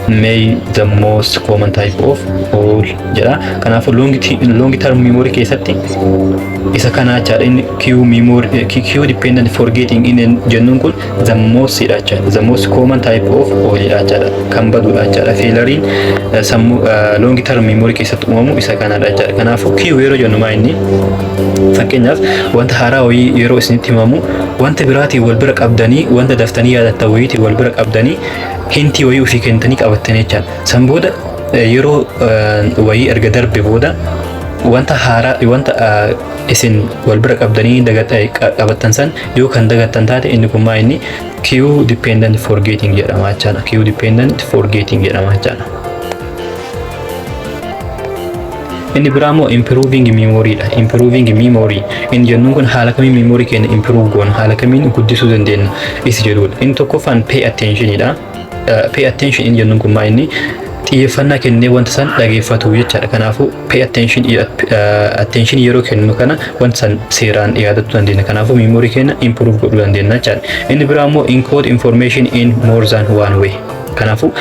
may the most common type of all jedha. Kanaafuu long term memory keessatti isa kana jechaadha. Inni cue dependent forgetting in jennuun kun the most jechaadha. The most common type of all jechaadha. Kan badudha jechaadha. Failure sammuu long term memory keessatti uumamu isa kanadha jechaadha. Kanaafuu cue yeroo jennu maa inni fakkeenyaaf wanta haaraa wayii yeroo isinitti himamu wanta biraatii wal bira qabdanii wanta daftanii yaadatta wayiitii wal bira qabdanii hintii wayii ofii kennitanii qabattanii jechaadha. San booda yeroo wayii erga darbe booda wanta haaraa wanta isin wal bira qabdanii qabattan san yoo kan dagattan taate inni kun maa inni cue dependent forgetting jedhama jechaadha. Cue dependent forgetting jedhama jechaadha. Inni biraa immoo improving memory dha. Improving memory inni jennuun kun haala kamiin memory keenya improve goona, haala kamiin guddisuu dandeenya isa jedhudha. Inni tokkoffaan pay attention dha. Pay attention inni jennuun kun maa inni xiyyeeffannaa kennee wanta san dhageeffatu jechaadha. Kanaafuu pay attention yeroo kennu kana wanta san seeraan yaadachuu dandeenya. Kanaafuu memory keenya improve godhuu dandeenya jechaadha. Inni biraa immoo encode information in more than one way. Kanaafuu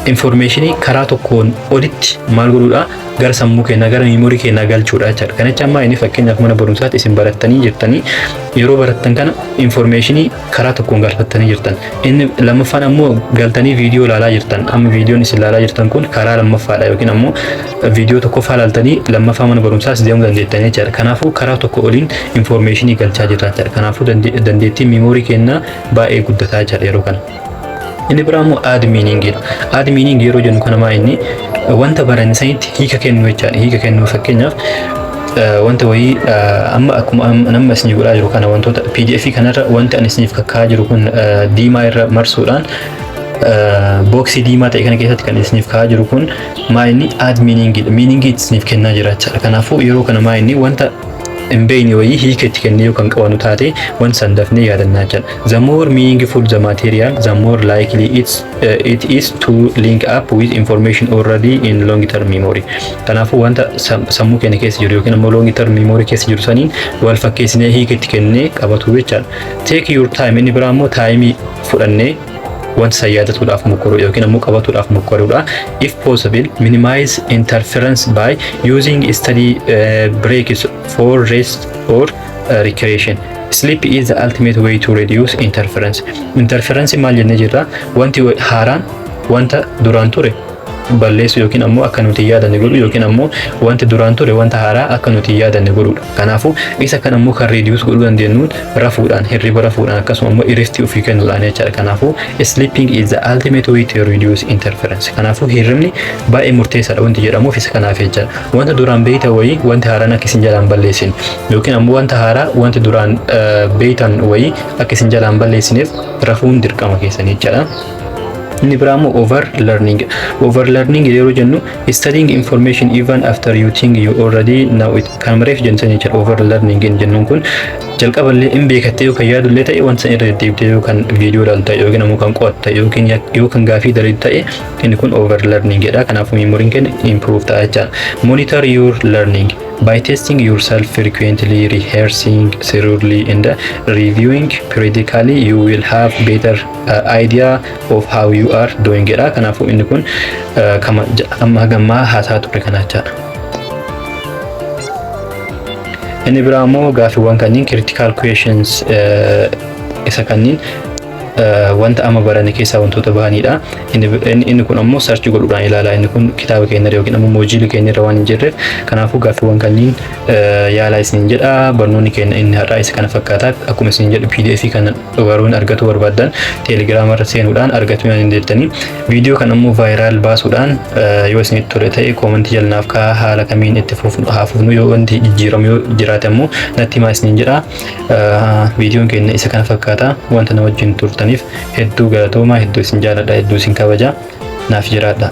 information karaa tokkoon olitti maal godhuudha gara sammuu keenya gara memory keenya galchuudha jechaadha. Kana jecha amma inni fakkeenyaaf mana barumsaatti isin barattanii jirtanii yeroo barattan kana information karaa tokkoon galfattanii jirtan. Inni lammaffaan ammoo galtanii viidiyoo ilaalaa jirtan. Amma viidiyoon isin ilaalaa jirtan kun karaa lammaffaadha yookiin ammoo viidiyoo tokkoffaa ilaaltanii lammaffaa mana barumsaas deemuu dandeettanii jechaadha. Kanaafuu karaa tokko oliin information galchaa jirra jechaadha. Kanaafuu dandeettii memory keenya baay'ee guddataa jechaadha yeroo kana. Inni biraa immoo add meaning dha. Add meaning yeroo jennu kana maa inni wanta baranne sanitti hiika kennu jechaadha. Hiika kennu fakkeenyaaf wanta wayii amma akkuma nama isin godhaa jiru kana wantoota PDF kanarra wanti ani isiniif kakkaa jiru kun diimaa irra marsuudhaan boksii diimaa ta'e kana keessatti kan isiniif kaa'aa jiru kun maa inni add meaning dha. Meaning isiniif kennaa jira jechaadha. Kanaafuu yeroo kana maa inni wanta embeeni wayii hiika itti kennee kan qabanu taate wanta san dafnee yaadannaa jechaadha. The more meaningful the material, the more likely it is to link up with information already in long term memory. Kanaafuu wanta sammuu keenya keessa jiru yookiin ammoo long term memory keessa jiru saniin wal fakkeessinee hiika itti kennee qabatu jechaadha. Take your time. Inni biraa immoo taayimii fudhannee wanta san yaadatuudhaaf mokkoruu yookiin ammoo qabatuudhaaf mokkoruudha. If possible, minimize interference by using study breaks for rest or recreation. Sleep is the ultimate way to reduce interference. Interference maal jennee jirra? Wanti haaraan wanta duraan ture balleessu yookiin ammoo akka nuti yaadanne godhu yookiin ammoo wanti duraan ture wanta haaraa akka nuti yaadanne godhudha. Kanaafuu isa kan ammoo kan reduce godhuu dandeenyu rafuudhaan hirriba rafuudhaan akkasuma ammoo irrestii ofii kennuudhaan jechaadha. Kanaafuu sleeping is the ultimate way to reduce interference. Kanaafuu hirribni baay'ee murteessaadha wanti jedhamuuf isa kanaaf jechaadha. Wanta duraan beeyta wayii wanti haaraan akka isin jalaan balleessin yookiin ammoo wanta haaraa wanti duraan beeytan wayii akka isin jalaan balleessineef rafuun dirqama keessanii jechaadha. Inni biraa immoo overlearning. Overlearning yeroo jennu studying information even after you think you already know it. Kan mareef jensanii jira overlearning jennuun kun jalqaballee hin beekattee yookaan yaadullee ta'e wanta irra deddeebitee yookaan viidiyoo ilaalta yookiin ammoo kan qo'atta yookiin yookaan gaafii dalagu ta'e inni kun overlearning jedha. Kanaafuu memory keenya improve ta'a jechaadha. Monitor your learning by testing yourself frequently, rehearsing thoroughly and reviewing periodically. You will have better idea of how you are doing it. Kanaafuu inni kun amma gammaa haasaa ture kana jechaadha. Inni biraa immoo gaaffiiwwan kanneen critical questions isa kanneen wanta amma barane keessaa wantoota bahanidha. Inni kun ammoo search godhuudhaan ilaalaa. Inni kun kitaaba keenya yookiin ammoo moojilii keenya irra waan hin jirreef kanaafuu gaaffiiwwan kanneen yaalaa isin jedha. Barnoonni keenya inni har'aa isa kana fakkaata. Akkuma isin jedhu PDF kan dhugaruun argatu barbaadan Telegram irra seenuudhaan argatu waan dandeettanii. Viidiyoo kan ammoo vaayiraal baasuudhaan yoo isin tole ta'e koomentii jalnaaf kaa haala kamiin itti fufnu yoo wanti jijjiiramu yoo jiraate ammoo natti himaa isin jedha. Viidiyoon keenya isa kana fakkaata. Wanta na wajjin turtaniif hedduu galatoomaa, hedduu isin jaaladha, hedduu isin kabaja. Naaf jiraadha.